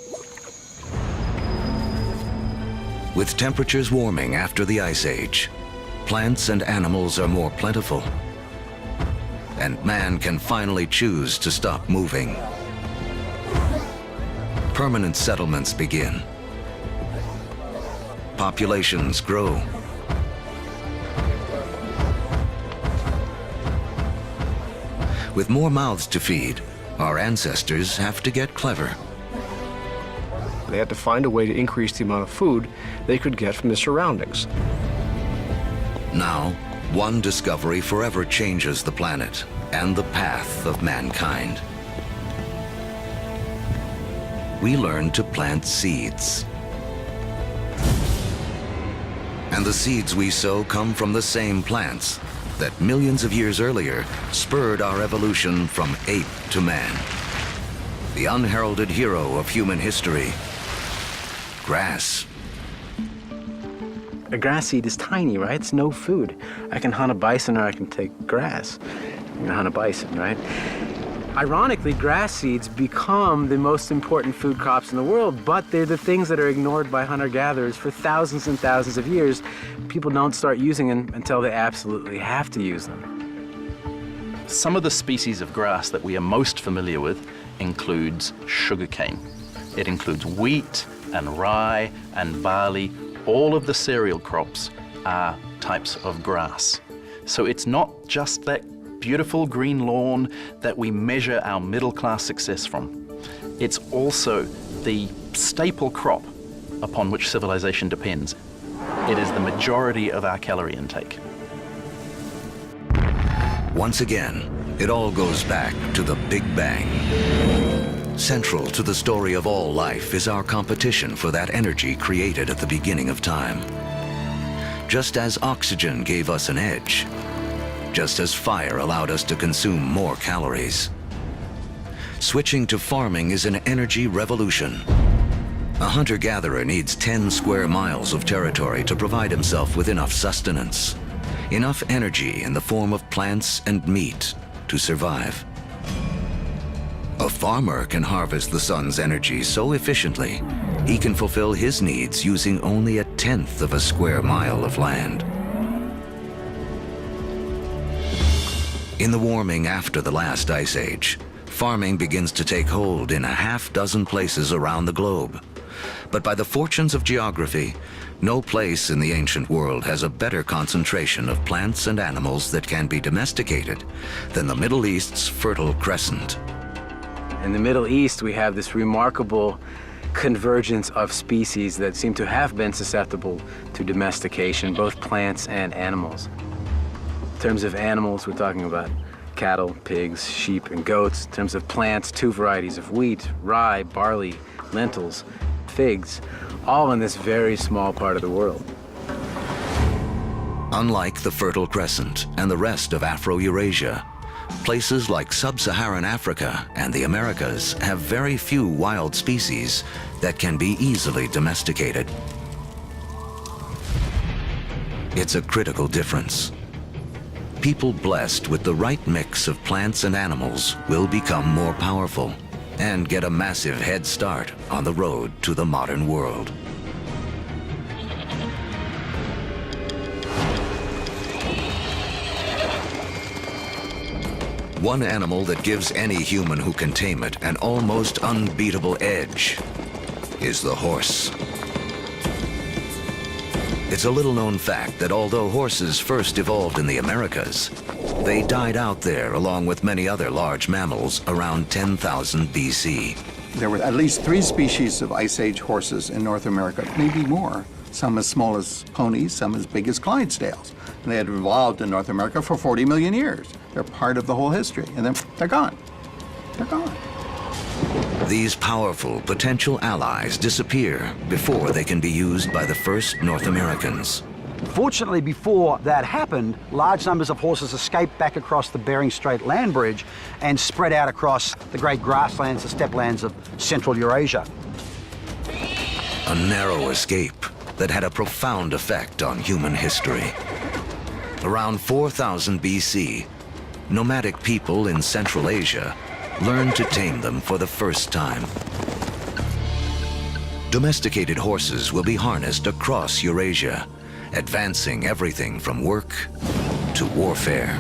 With temperatures warming after the Ice Age, plants and animals are more plentiful, and man can finally choose to stop moving. Permanent settlements begin. Populations grow, With more mouths to feed, our ancestors have to get clever. They had to find a way to increase the amount of food they could get from the surroundings. Now, one discovery forever changes the planet and the path of mankind. We learn to plant seeds. And the seeds we sow come from the same plants that millions of years earlier spurred our evolution from ape to man. The unheralded hero of human history, grass. A grass seed is tiny, right? It's no food. I can hunt a bison or I can take grass. I'm gonna hunt a bison, right? Ironically, grass seeds become the most important food crops in the world, but they're the things that are ignored by hunter-gatherers for thousands and thousands of years. People don't start using them until they absolutely have to use them. Some of the species of grass that we are most familiar with includes sugarcane. It includes wheat and rye and barley. All of the cereal crops are types of grass. So it's not just that beautiful green lawn that we measure our middle-class success from. It's also the staple crop upon which civilization depends. It is the majority of our calorie intake. Once again, it all goes back to the Big Bang. Central to the story of all life is our competition for that energy created at the beginning of time. Just as oxygen gave us an edge, just as fire allowed us to consume more calories. Switching to farming is an energy revolution. A hunter-gatherer needs 10 square miles of territory to provide himself with enough sustenance, enough energy in the form of plants and meat to survive. A farmer can harvest the sun's energy so efficiently, he can fulfill his needs using only 1/10 of a square mile of land. In the warming after the last ice age, farming begins to take hold in 6 places around the globe. But by the fortunes of geography, no place in the ancient world has a better concentration of plants and animals that can be domesticated than the Middle East's Fertile Crescent. In the Middle East, we have this remarkable convergence of species that seem to have been susceptible to domestication, both plants and animals. In terms of animals, we're talking about cattle, pigs, sheep, and goats. In terms of plants, 2 varieties of wheat, rye, barley, lentils, figs, all in this very small part of the world. Unlike the Fertile Crescent and the rest of Afro-Eurasia, places like sub-Saharan Africa and the Americas have very few wild species that can be easily domesticated. It's a critical difference. People blessed with the right mix of plants and animals will become more powerful and get a massive head start on the road to the modern world. One animal that gives any human who can tame it an almost unbeatable edge is the horse. It's a little-known fact that although horses first evolved in the Americas, they died out there along with many other large mammals around 10,000 BC. There were at least 3 species of Ice Age horses in North America, maybe more. Some as small as ponies, some as big as Clydesdales. And they had evolved in North America for 40 million years. They're part of the whole history, and then they're gone. They're gone. These powerful potential allies disappear before they can be used by the first North Americans. Fortunately, before that happened, large numbers of horses escaped back across the Bering Strait land bridge and spread out across the great grasslands, the steppelands of Central Eurasia. A narrow escape that had a profound effect on human history. Around 4000 BC, nomadic people in Central Asia learned to tame them for the first time. Domesticated horses will be harnessed across Eurasia, advancing everything from work to warfare.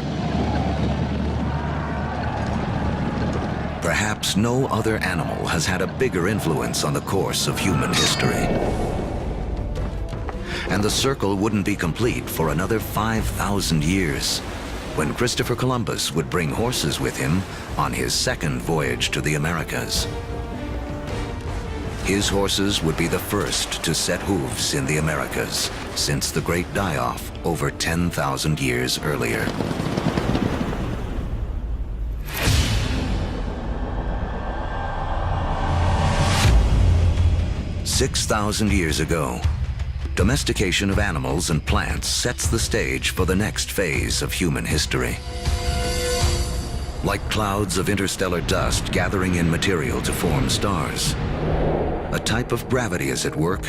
Perhaps no other animal has had a bigger influence on the course of human history. And the circle wouldn't be complete for another 5,000 years when Christopher Columbus would bring horses with him on his second voyage to the Americas. His horses would be the first to set hooves in the Americas since the Great Die-Off over 10,000 years earlier. "6,000 years ago, domestication of animals and plants sets the stage for the next phase of human history. Like clouds of interstellar dust gathering in material to form stars, a type of gravity is at work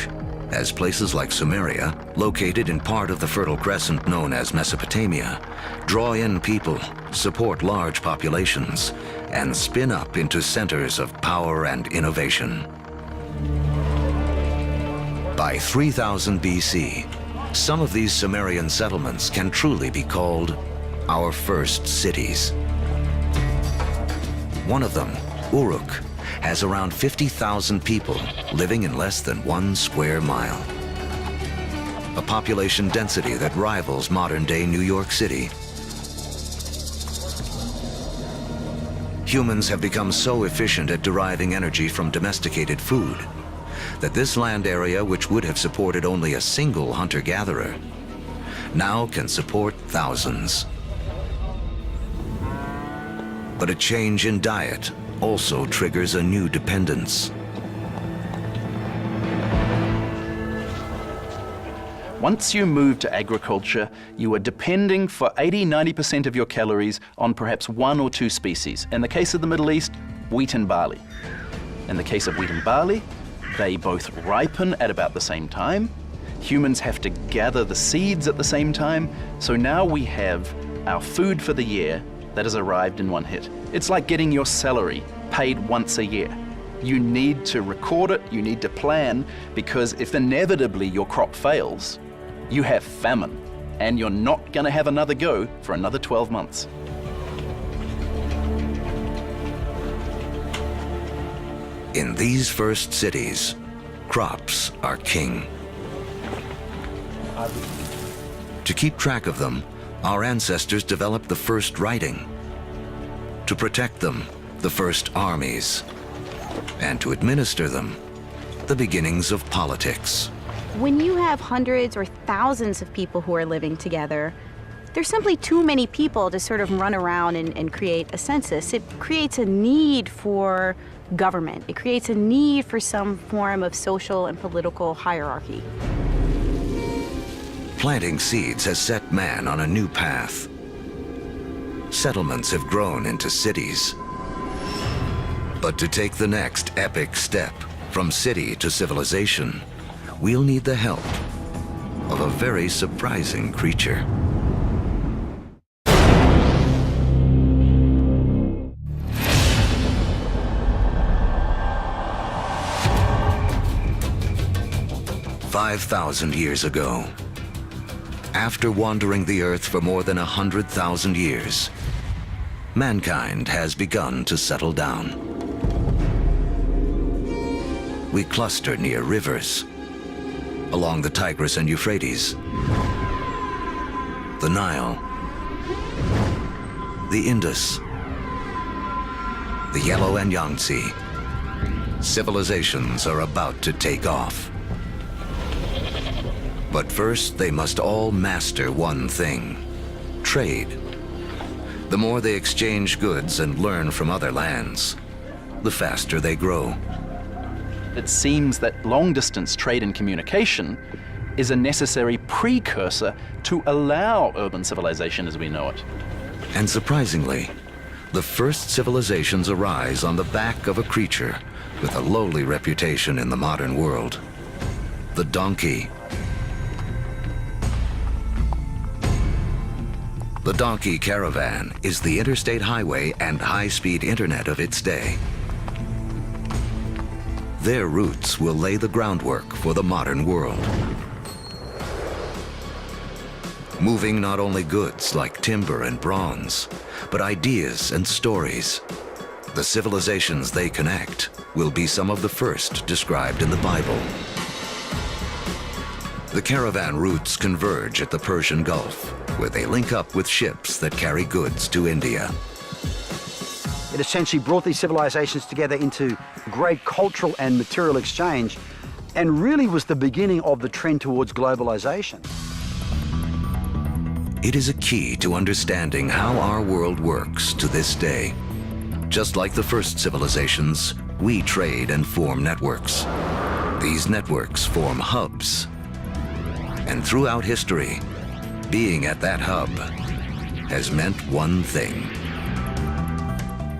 as places like Sumeria, located in part of the Fertile Crescent known as Mesopotamia, draw in people, support large populations, and spin up into centers of power and innovation. By 3000 BC, some of these Sumerian settlements can truly be called our first cities. One of them, Uruk, has around 50,000 people living in less than 1 square mile. A population density that rivals modern-day New York City. Humans have become so efficient at deriving energy from domesticated food that this land area, which would have supported only a single hunter-gatherer, now can support thousands. But a change in diet also triggers a new dependence. Once you move to agriculture, you are depending for 80–90% of your calories on perhaps 1 or 2 species. In the case of the Middle East, wheat and barley. In the case of wheat and barley, they both ripen at about the same time. Humans have to gather the seeds at the same time. So now we have our food for the year that has arrived in one hit. It's like getting your salary paid once a year. You need to record it, you need to plan, because if inevitably your crop fails, you have famine, and you're not gonna have another go for another 12 months. In these first cities, crops are king. To keep track of them, our ancestors developed the first writing. To protect them, the first armies. And to administer them, the beginnings of politics. When you have hundreds or thousands of people who are living together, there's simply too many people to sort of run around and create a census. It creates a need for government. It creates a need for some form of social and political hierarchy. Planting seeds has set man on a new path. Settlements have grown into cities. But to take the next epic step from city to civilization, we'll need the help of a very surprising creature. "5,000 years ago, after wandering the Earth for more than 100,000 years, mankind has begun to settle down. We cluster near rivers, along the Tigris and Euphrates, the Nile, the Indus, the Yellow and Yangtze. Civilizations are about to take off. But first, they must all master one thing: trade. The more they exchange goods and learn from other lands, the faster they grow. It seems that long-distance trade and communication is a necessary precursor to allow urban civilization as we know it. And surprisingly, the first civilizations arise on the back of a creature with a lowly reputation in the modern world: the donkey. The donkey caravan is the interstate highway and high-speed internet of its day. Their routes will lay the groundwork for the modern world. Moving not only goods like timber and bronze, but ideas and stories. The civilizations they connect will be some of the first described in the Bible. The caravan routes converge at the Persian Gulf, where they link up with ships that carry goods to India. It essentially brought these civilizations together into great cultural and material exchange, and really was the beginning of the trend towards globalization. It is a key to understanding how our world works to this day. Just like the first civilizations, we trade and form networks. These networks form hubs. And throughout history, being at that hub has meant one thing.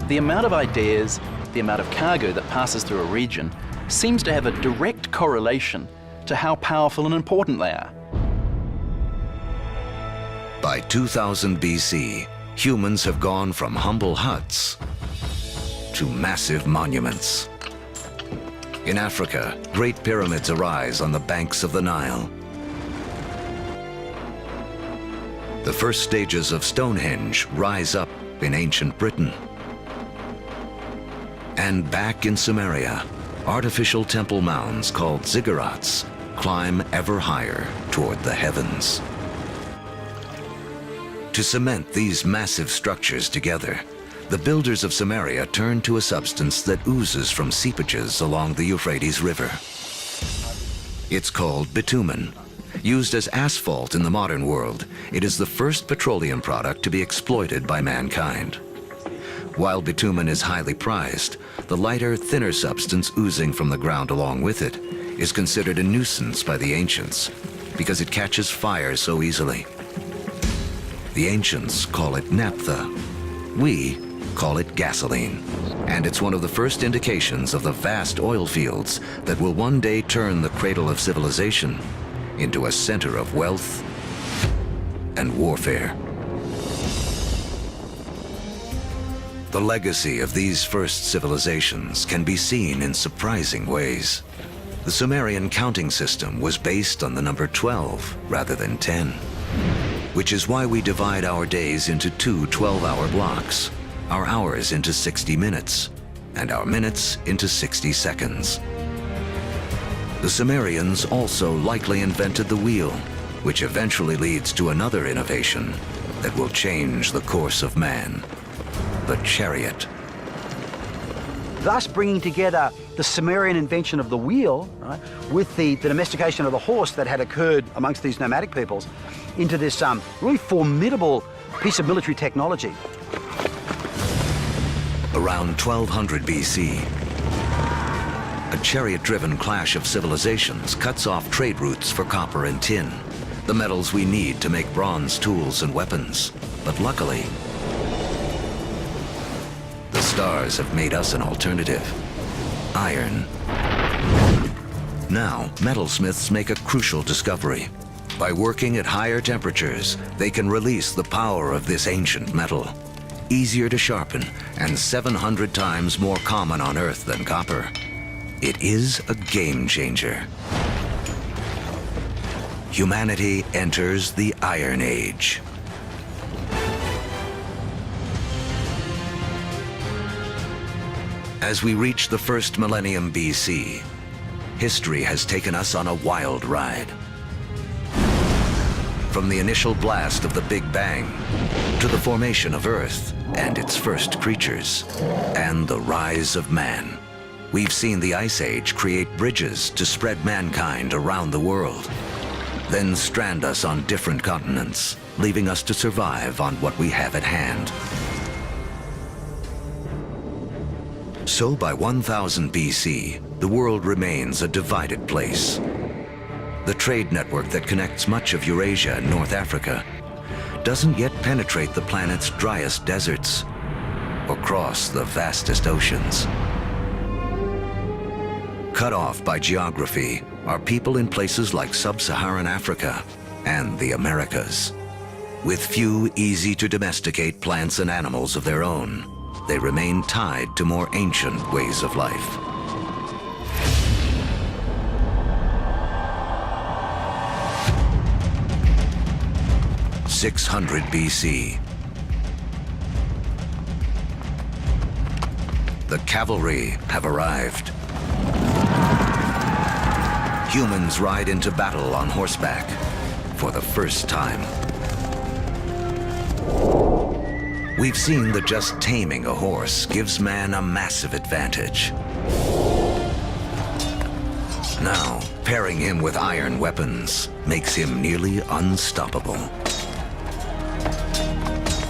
The amount of ideas, the amount of cargo that passes through a region seems to have a direct correlation to how powerful and important they are. By 2000 BC, humans have gone from humble huts to massive monuments. In Africa, great pyramids arise on the banks of the Nile. The first stages of Stonehenge rise up in ancient Britain. And back in Samaria, artificial temple mounds called ziggurats climb ever higher toward the heavens. To cement these massive structures together, the builders of Samaria turned to a substance that oozes from seepages along the Euphrates River. It's called bitumen. Used as asphalt in the modern world, it is the first petroleum product to be exploited by mankind. While bitumen is highly prized, the lighter, thinner substance oozing from the ground along with it is considered a nuisance by the ancients because it catches fire so easily. The ancients call it naphtha. We call it gasoline. And it's one of the first indications of the vast oil fields that will one day turn the cradle of civilization into a center of wealth and warfare. The legacy of these first civilizations can be seen in surprising ways. The Sumerian counting system was based on the number 12 rather than 10, which is why we divide our days into two 12-hour blocks, our hours into 60 minutes, and our minutes into 60 seconds. The Sumerians also likely invented the wheel, which eventually leads to another innovation that will change the course of man, the chariot. Thus bringing together the Sumerian invention of the wheel, right, with the domestication of the horse that had occurred amongst these nomadic peoples into this really formidable piece of military technology. Around 1200 BC, a chariot-driven clash of civilizations cuts off trade routes for copper and tin, the metals we need to make bronze tools and weapons. But luckily, the stars have made us an alternative: iron. Now, metalsmiths make a crucial discovery. By working at higher temperatures, they can release the power of this ancient metal. Easier to sharpen and 700 times more common on Earth than copper. It is a game changer. Humanity enters the Iron Age. As we reach the first millennium BC, history has taken us on a wild ride. From the initial blast of the Big Bang, to the formation of Earth and its first creatures, and the rise of man. We've seen the Ice Age create bridges to spread mankind around the world, then strand us on different continents, leaving us to survive on what we have at hand. So by 1000 BC, the world remains a divided place. The trade network that connects much of Eurasia and North Africa doesn't yet penetrate the planet's driest deserts or cross the vastest oceans. Cut off by geography are people in places like sub-Saharan Africa and the Americas. With few easy to domesticate plants and animals of their own, they remain tied to more ancient ways of life. In 600 BC, the cavalry have arrived. humans ride into battle on horseback for the first time. We've seen that just taming a horse gives man a massive advantage. Now, pairing him with iron weapons makes him nearly unstoppable.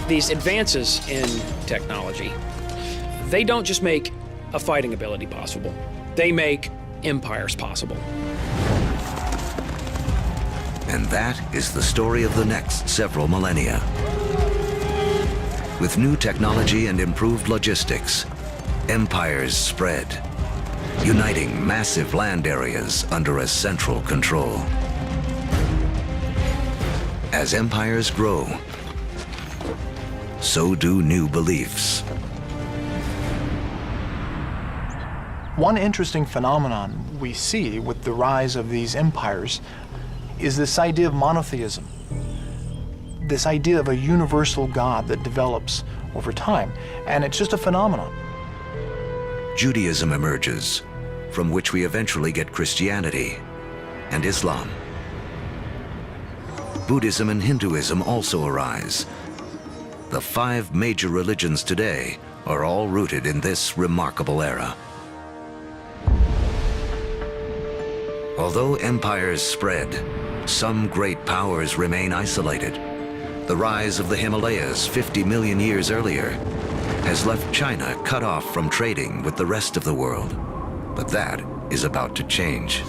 These advances in technology, they don't just make a fighting ability possible. They make empires possible. And that is the story of the next several millennia. With new technology and improved logistics, empires spread, uniting massive land areas under a central control. As empires grow, so do new beliefs. One interesting phenomenon we see with the rise of these empires is this idea of monotheism, this idea of a universal God that develops over time, and it's just a phenomenon. Judaism emerges, from which we eventually get Christianity and Islam. Buddhism and Hinduism also arise. The 5 major religions today are all rooted in this remarkable era. Although empires spread, some great powers remain isolated. The rise of the Himalayas 50 million years earlier has left China cut off from trading with the rest of the world. But that is about to change.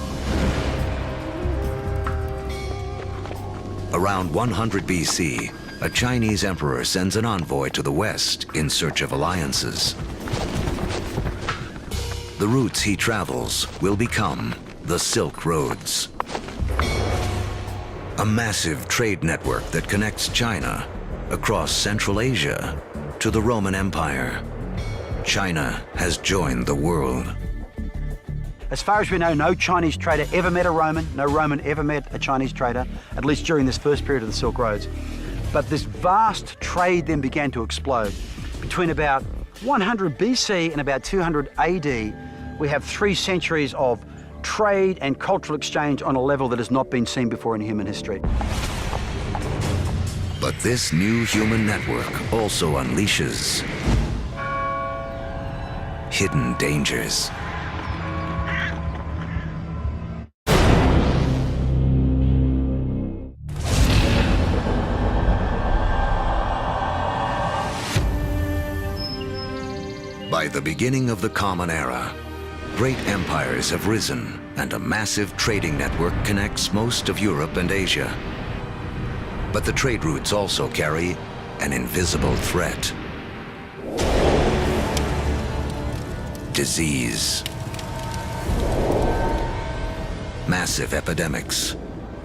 Around 100 BC, a Chinese emperor sends an envoy to the West in search of alliances. The routes he travels will become the Silk Roads, a massive trade network that connects China across Central Asia to the Roman Empire. China has joined the world. As far as we know, no Chinese trader ever met a Roman, no Roman ever met a Chinese trader, at least during this first period of the Silk Roads. But this vast trade then began to explode. Between about 100 BC and about 200 AD, we have 3 centuries of trade and cultural exchange on a level that has not been seen before in human history. But this new human network also unleashes hidden dangers. By the beginning of the Common Era, great empires have risen and a massive trading network connects most of Europe and Asia. But the trade routes also carry an invisible threat. Disease. Massive epidemics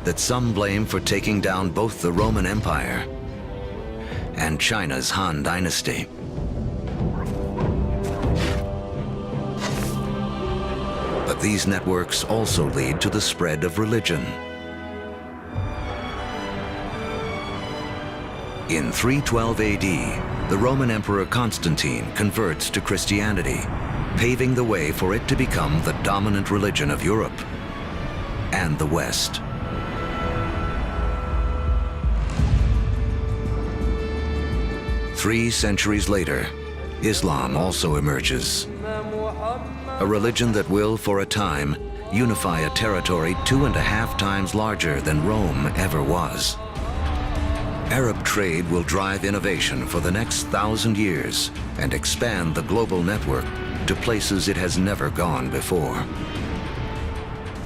that some blame for taking down both the Roman Empire and China's Han Dynasty. But these networks also lead to the spread of religion. In 312 AD, the Roman Emperor Constantine converts to Christianity, paving the way for it to become the dominant religion of Europe and the West. Three centuries later, Islam also emerges. A religion that will, for a time, unify a territory 2.5 times larger than Rome ever was. Arab trade will drive innovation for the next 1,000 years and expand the global network to places it has never gone before.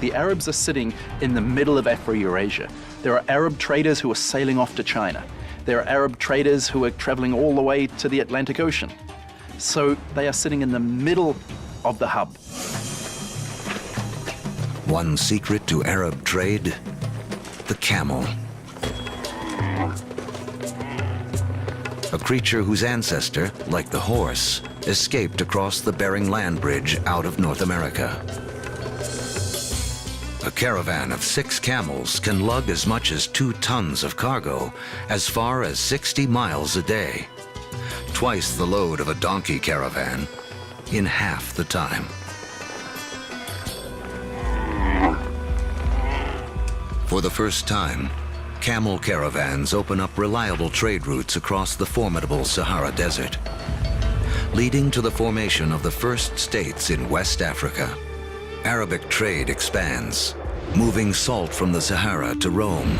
The Arabs are sitting in the middle of Afro-Eurasia. There are Arab traders who are sailing off to China. There are Arab traders who are traveling all the way to the Atlantic Ocean. So they are sitting in the middle of the hub. One secret to Arab trade: the camel. A creature whose ancestor, like the horse, escaped across the Bering Land Bridge out of North America. A caravan of 6 camels can lug as much as 2 tons of cargo as far as 60 miles a day, twice the load of a donkey caravan in half the time. For the first time, camel caravans open up reliable trade routes across the formidable Sahara Desert, leading to the formation of the first states in West Africa. Arabic trade expands, moving salt from the Sahara to Rome,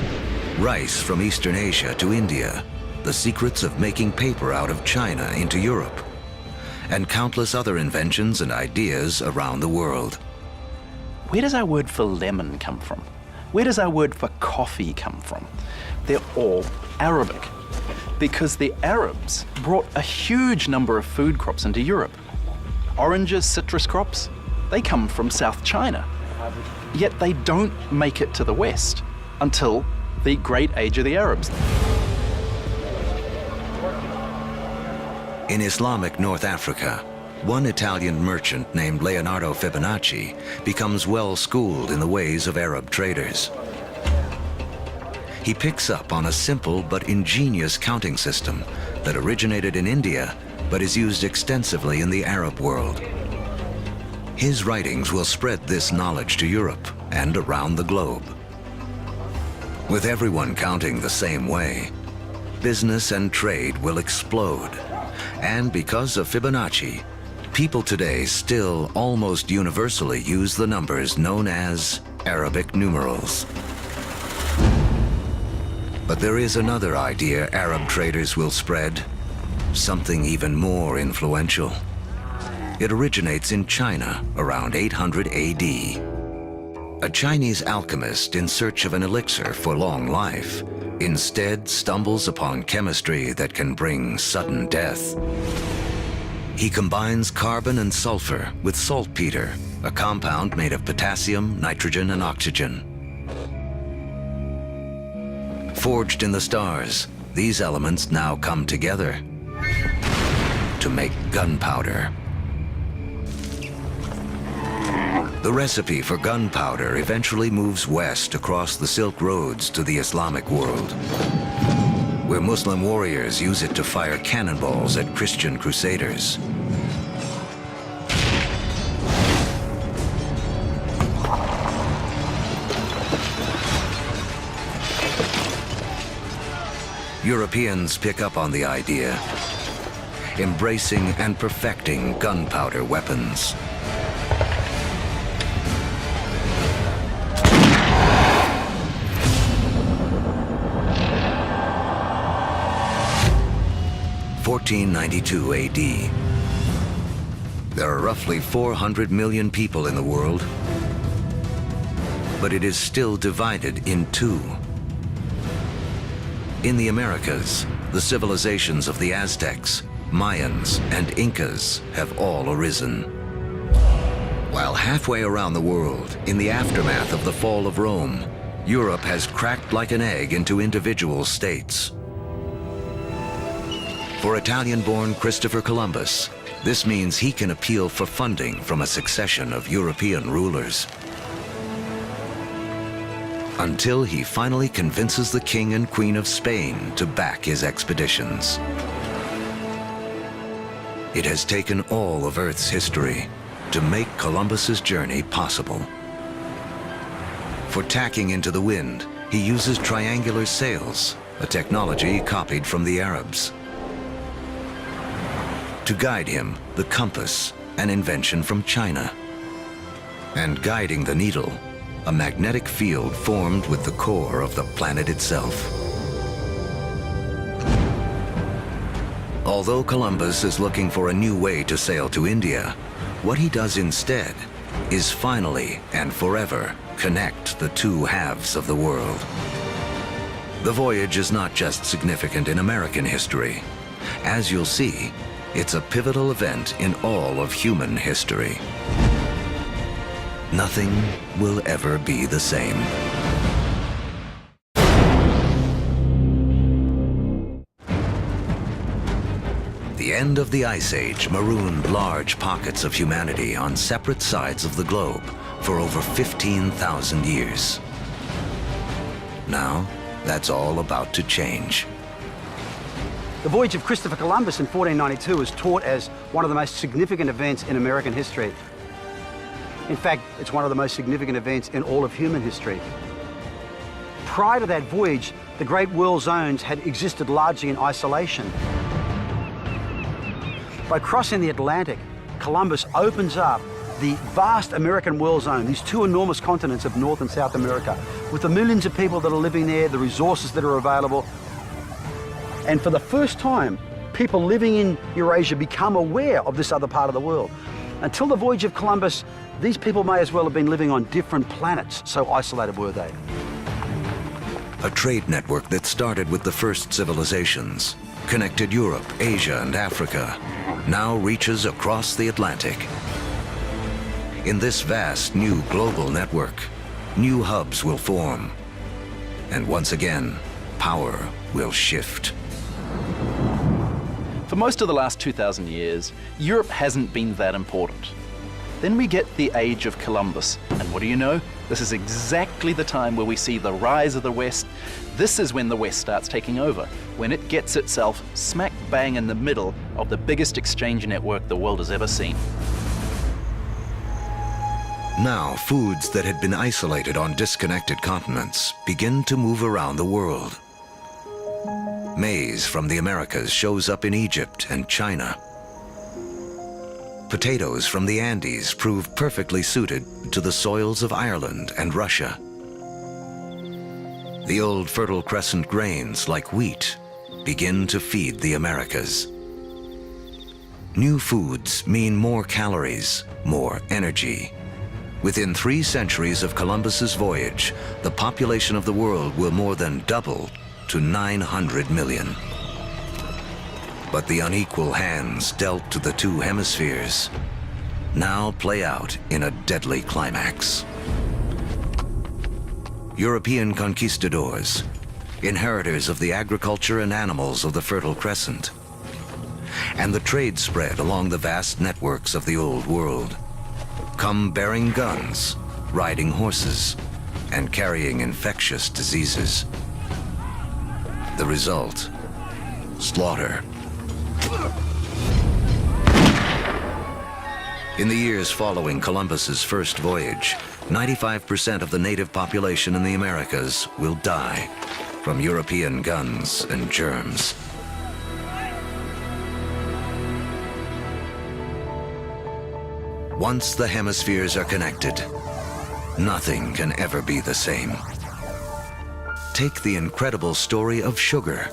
rice from Eastern Asia to India, the secrets of making paper out of China into Europe, and countless other inventions and ideas around the world. Where does our word for lemon come from? Where does our word for coffee come from? They're all Arabic, because the Arabs brought a huge number of food crops into Europe. Oranges, citrus crops, they come from South China. Yet they don't make it to the West until the Great Age of the Arabs. In Islamic North Africa, one Italian merchant named Leonardo Fibonacci becomes well-schooled in the ways of Arab traders. He picks up on a simple but ingenious counting system that originated in India but is used extensively in the Arab world. His writings will spread this knowledge to Europe and around the globe. With everyone counting the same way, business and trade will explode. And because of Fibonacci, people today still almost universally use the numbers known as Arabic numerals. But there is another idea Arab traders will spread, something even more influential. It originates in China around 800 AD. A Chinese alchemist in search of an elixir for long life instead stumbles upon chemistry that can bring sudden death. He combines carbon and sulfur with saltpeter, a compound made of potassium, nitrogen, and oxygen. Forged in the stars, these elements now come together to make gunpowder. The recipe for gunpowder eventually moves west across the Silk Roads to the Islamic world, where Muslim warriors use it to fire cannonballs at Christian crusaders. Europeans pick up on the idea, embracing and perfecting gunpowder weapons. In 1492 AD. There are roughly 400 million people in the world, but it is still divided in two. In the Americas, the civilizations of the Aztecs, Mayans, and Incas have all arisen. While halfway around the world, in the aftermath of the fall of Rome, Europe has cracked like an egg into individual states. For Italian-born Christopher Columbus, this means he can appeal for funding from a succession of European rulers, until he finally convinces the King and Queen of Spain to back his expeditions. It has taken all of Earth's history to make Columbus's journey possible. For tacking into the wind, he uses triangular sails, a technology copied from the Arabs. To guide him, the compass, an invention from China. And guiding the needle, a magnetic field formed with the core of the planet itself. Although Columbus is looking for a new way to sail to India, what he does instead is finally and forever connect the two halves of the world. The voyage is not just significant in American history. As you'll see, it's a pivotal event in all of human history. Nothing will ever be the same. The end of the Ice Age marooned large pockets of humanity on separate sides of the globe for over 15,000 years. Now, that's all about to change. The voyage of Christopher Columbus in 1492 is taught as one of the most significant events in American history. In fact, it's one of the most significant events in all of human history. prior to that voyage, the Great World Zones had existed largely in isolation. By crossing the Atlantic, Columbus opens up the vast American world zone, these two enormous continents of North and South America, with the millions of people that are living there, the resources that are available. And for the first time, people living in Eurasia become aware of this other part of the world. Until the voyage of Columbus, these people may as well have been living on different planets, so isolated were they. A trade network that started with the first civilizations, connected Europe, Asia, and Africa, now reaches across the Atlantic. In this vast new global network, new hubs will form. And once again, power will shift. For most of the last 2,000 years, Europe hasn't been that important. Then we get the age of Columbus, and what do you know? This is exactly the time where we see the rise of the West. This is when the West starts taking over, when it gets itself smack bang in the middle of the biggest exchange network the world has ever seen. Now, foods that had been isolated on disconnected continents begin to move around the world. Maize from the Americas shows up in Egypt and China. Potatoes from the Andes prove perfectly suited to the soils of Ireland and Russia. The old Fertile Crescent grains, like wheat, begin to feed the Americas. New foods mean more calories, more energy. Within 3 centuries of Columbus's voyage, the population of the world will more than double to 900 million. But the unequal hands dealt to the 2 hemispheres now play out in a deadly climax. European conquistadors, inheritors of the agriculture and animals of the Fertile Crescent, and the trade spread along the vast networks of the Old World, come bearing guns, riding horses, and carrying infectious diseases. The result, slaughter. In the years following Columbus's first voyage, 95% of the native population in the Americas will die from European guns and germs. Once the hemispheres are connected, nothing can ever be the same. Take the incredible story of sugar.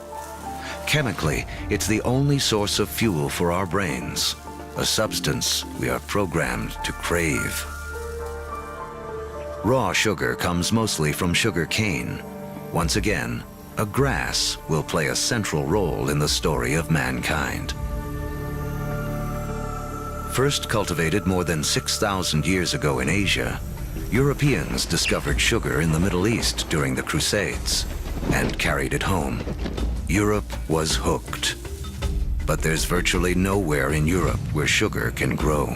Chemically, it's the only source of fuel for our brains, a substance we are programmed to crave. Raw sugar comes mostly from sugar cane. Once again, a grass will play a central role in the story of mankind. First cultivated more than 6,000 years ago in Asia, Europeans discovered sugar in the Middle East during the Crusades and carried it home. Europe was hooked. But there's virtually nowhere in Europe where sugar can grow.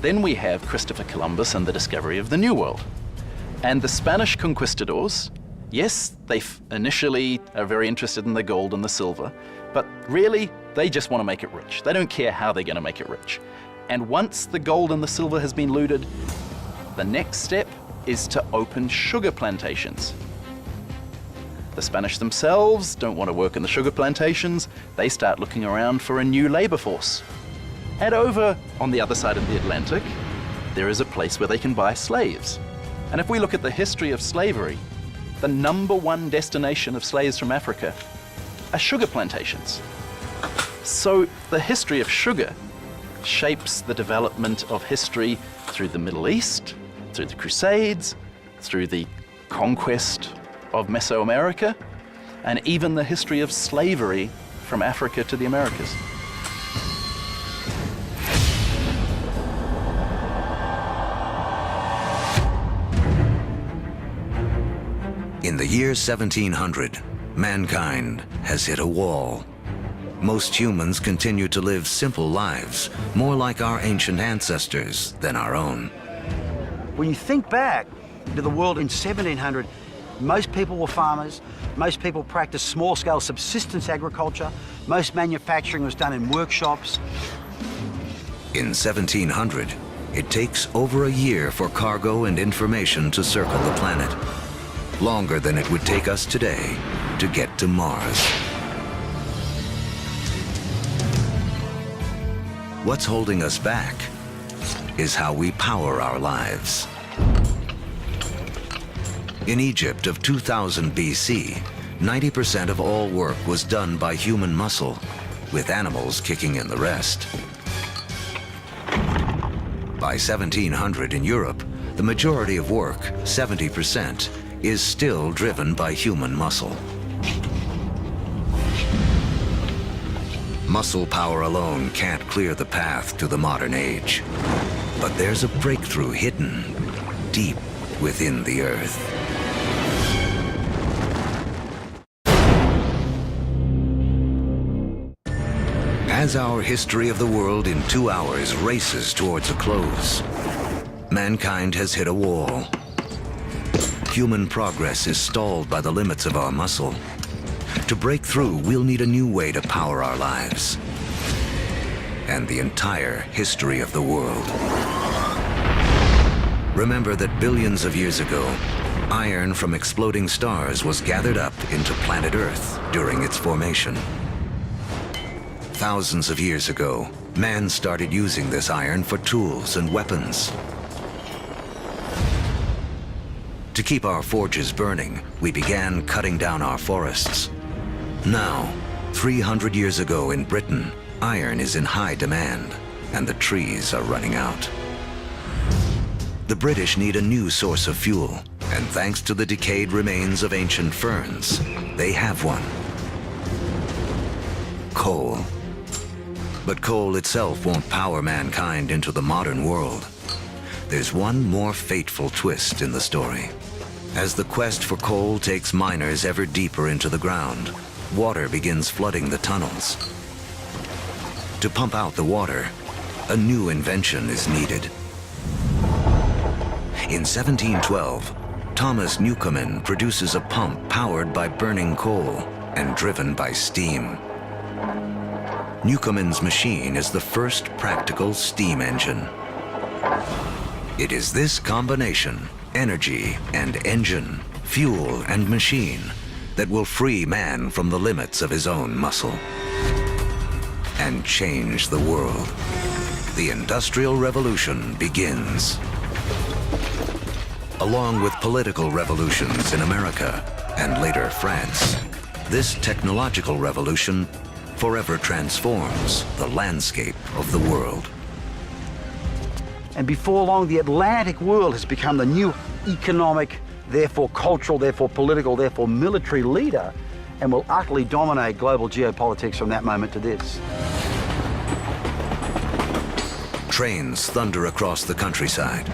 Then we have Christopher Columbus and the discovery of the New World. And the Spanish conquistadors, yes, they initially are very interested in the gold and the silver, but really, they just want to make it rich. They don't care how they're going to make it rich. And once the gold and the silver has been looted, the next step is to open sugar plantations. The Spanish themselves don't want to work in the sugar plantations. They start looking around for a new labor force. And over on the other side of the Atlantic, there is a place where they can buy slaves. And if we look at the history of slavery, the #1 destination of slaves from Africa are sugar plantations. So the history of sugar shapes the development of history through the Middle East, through the Crusades, through the conquest of Mesoamerica, and even the history of slavery from Africa to the Americas. In the year 1700, mankind has hit a wall. Most humans continue to live simple lives, more like our ancient ancestors than our own. When you think back to the world in 1700, most people were farmers, most people practiced small-scale subsistence agriculture, most manufacturing was done in workshops. In 1700, it takes over a year for cargo and information to circle the planet. longer than it would take us today to get to Mars. What's holding us back is how we power our lives. In Egypt of 2000 BC, 90% of all work was done by human muscle, with animals kicking in the rest. By 1700 in Europe, the majority of work, 70%, is still driven by human muscle. Muscle power alone can't clear the path to the modern age. But there's a breakthrough hidden deep within the Earth. As our history of the world in 2 hours races towards a close, mankind has hit a wall. Human progress is stalled by the limits of our muscle. To break through, we'll need a new way to power our lives and the entire history of the world. Remember that billions of years ago, iron from exploding stars was gathered up into planet Earth during its formation. Thousands of years ago, man started using this iron for tools and weapons. To keep our forges burning, we began cutting down our forests. Now, 300 years ago in Britain, iron is in high demand, and the trees are running out. The British need a new source of fuel, and thanks to the decayed remains of ancient ferns, they have one. Coal. But coal itself won't power mankind into the modern world. There's one more fateful twist in the story. As the quest for coal takes miners ever deeper into the ground, water begins flooding the tunnels. To pump out the water, a new invention is needed. In 1712, Thomas Newcomen produces a pump powered by burning coal and driven by steam. Newcomen's machine is the first practical steam engine. It is this combination, energy and engine, fuel and machine, that will free man from the limits of his own muscle and change the world. The Industrial Revolution begins. Along with political revolutions in America and later France, this technological revolution forever transforms the landscape of the world. And before long, the Atlantic world has become the new economic, therefore cultural, therefore political, therefore military leader, and will utterly dominate global geopolitics from that moment to this. Trains thunder across the countryside.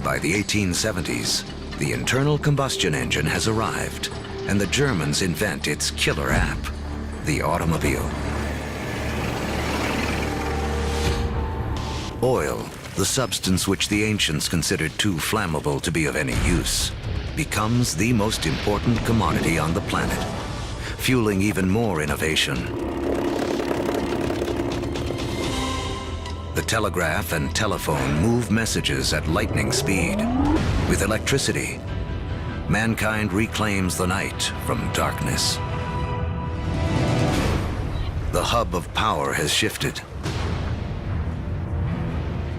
By the 1870s, the internal combustion engine has arrived, and the Germans invent its killer app, the automobile. Oil, the substance which the ancients considered too flammable to be of any use, becomes the most important commodity on the planet, fueling even more innovation. The telegraph and telephone move messages at lightning speed. With electricity, mankind reclaims the night from darkness. The hub of power has shifted.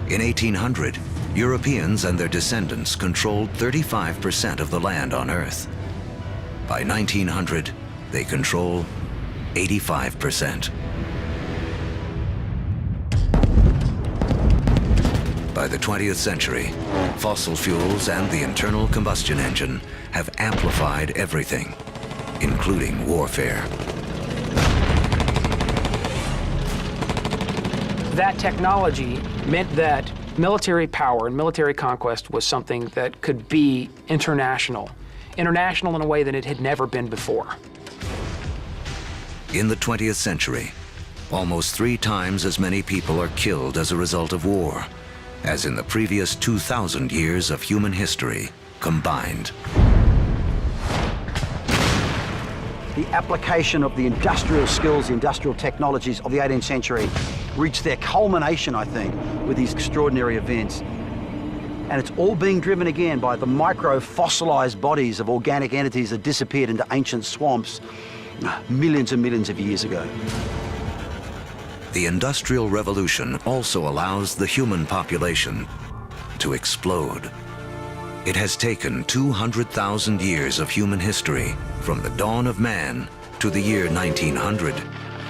In 1800, Europeans and their descendants controlled 35% of the land on Earth. By 1900, they control 85%. By the 20th century, fossil fuels and the internal combustion engine have amplified everything, including warfare. That technology meant that military power and military conquest was something that could be international in a way that it had never been before. In the 20th century, almost 3 times as many people are killed as a result of war as in the previous 2,000 years of human history combined. The application of the industrial skills, the industrial technologies of the 18th century reached their culmination, I think, with these extraordinary events. And it's all being driven again by the micro-fossilized bodies of organic entities that disappeared into ancient swamps millions and millions of years ago. The Industrial Revolution also allows the human population to explode. It has taken 200,000 years of human history, from the dawn of man to the year 1900,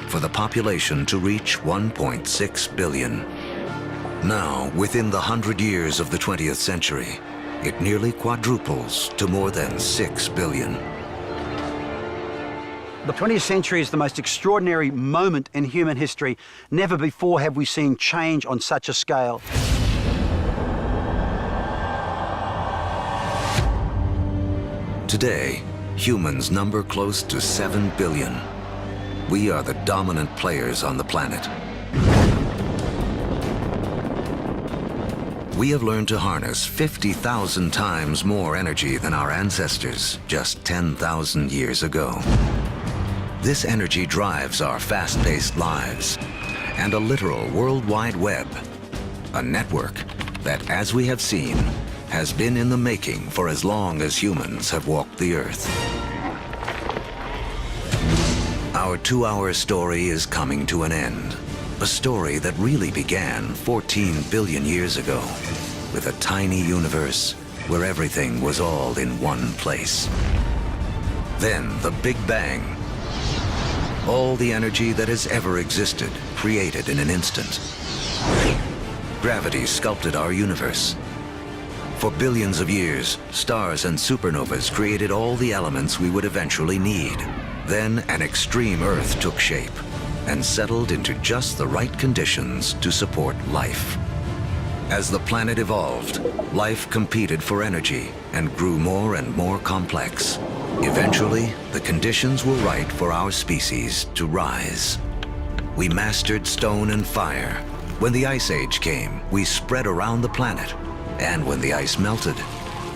for the population to reach 1.6 billion. Now, within the 100 years of the 20th century, it nearly quadruples to more than 6 billion. The 20th century is the most extraordinary moment in human history. Never before have we seen change on such a scale. Today, humans number close to 7 billion. We are the dominant players on the planet. We have learned to harness 50,000 times more energy than our ancestors just 10,000 years ago. This energy drives our fast-paced lives and a literal World Wide Web, a network that, as we have seen, has been in the making for as long as humans have walked the Earth. Our 2-hour story is coming to an end. A story that really began 14 billion years ago with a tiny universe where everything was all in one place. Then the Big Bang. All the energy that has ever existed created in an instant. Gravity sculpted our universe. For billions of years, stars and supernovas created all the elements we would eventually need. Then an extreme Earth took shape and settled into just the right conditions to support life. As the planet evolved, life competed for energy and grew more and more complex. Eventually, the conditions were right for our species to rise. We mastered stone and fire. When the Ice Age came, we spread around the planet. And when the ice melted,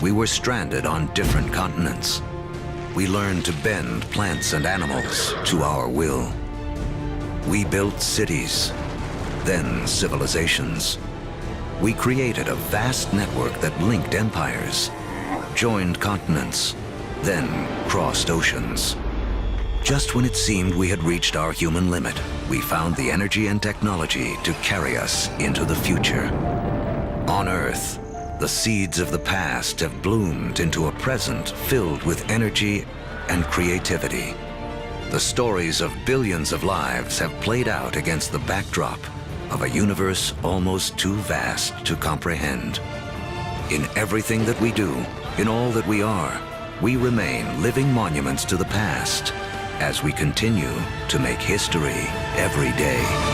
we were stranded on different continents. We learned to bend plants and animals to our will. We built cities, then civilizations. We created a vast network that linked empires, joined continents, then crossed oceans. Just when it seemed we had reached our human limit, we found the energy and technology to carry us into the future. On Earth, the seeds of the past have bloomed into a present filled with energy and creativity. The stories of billions of lives have played out against the backdrop of a universe almost too vast to comprehend. In everything that we do, in all that we are, we remain living monuments to the past as we continue to make history every day.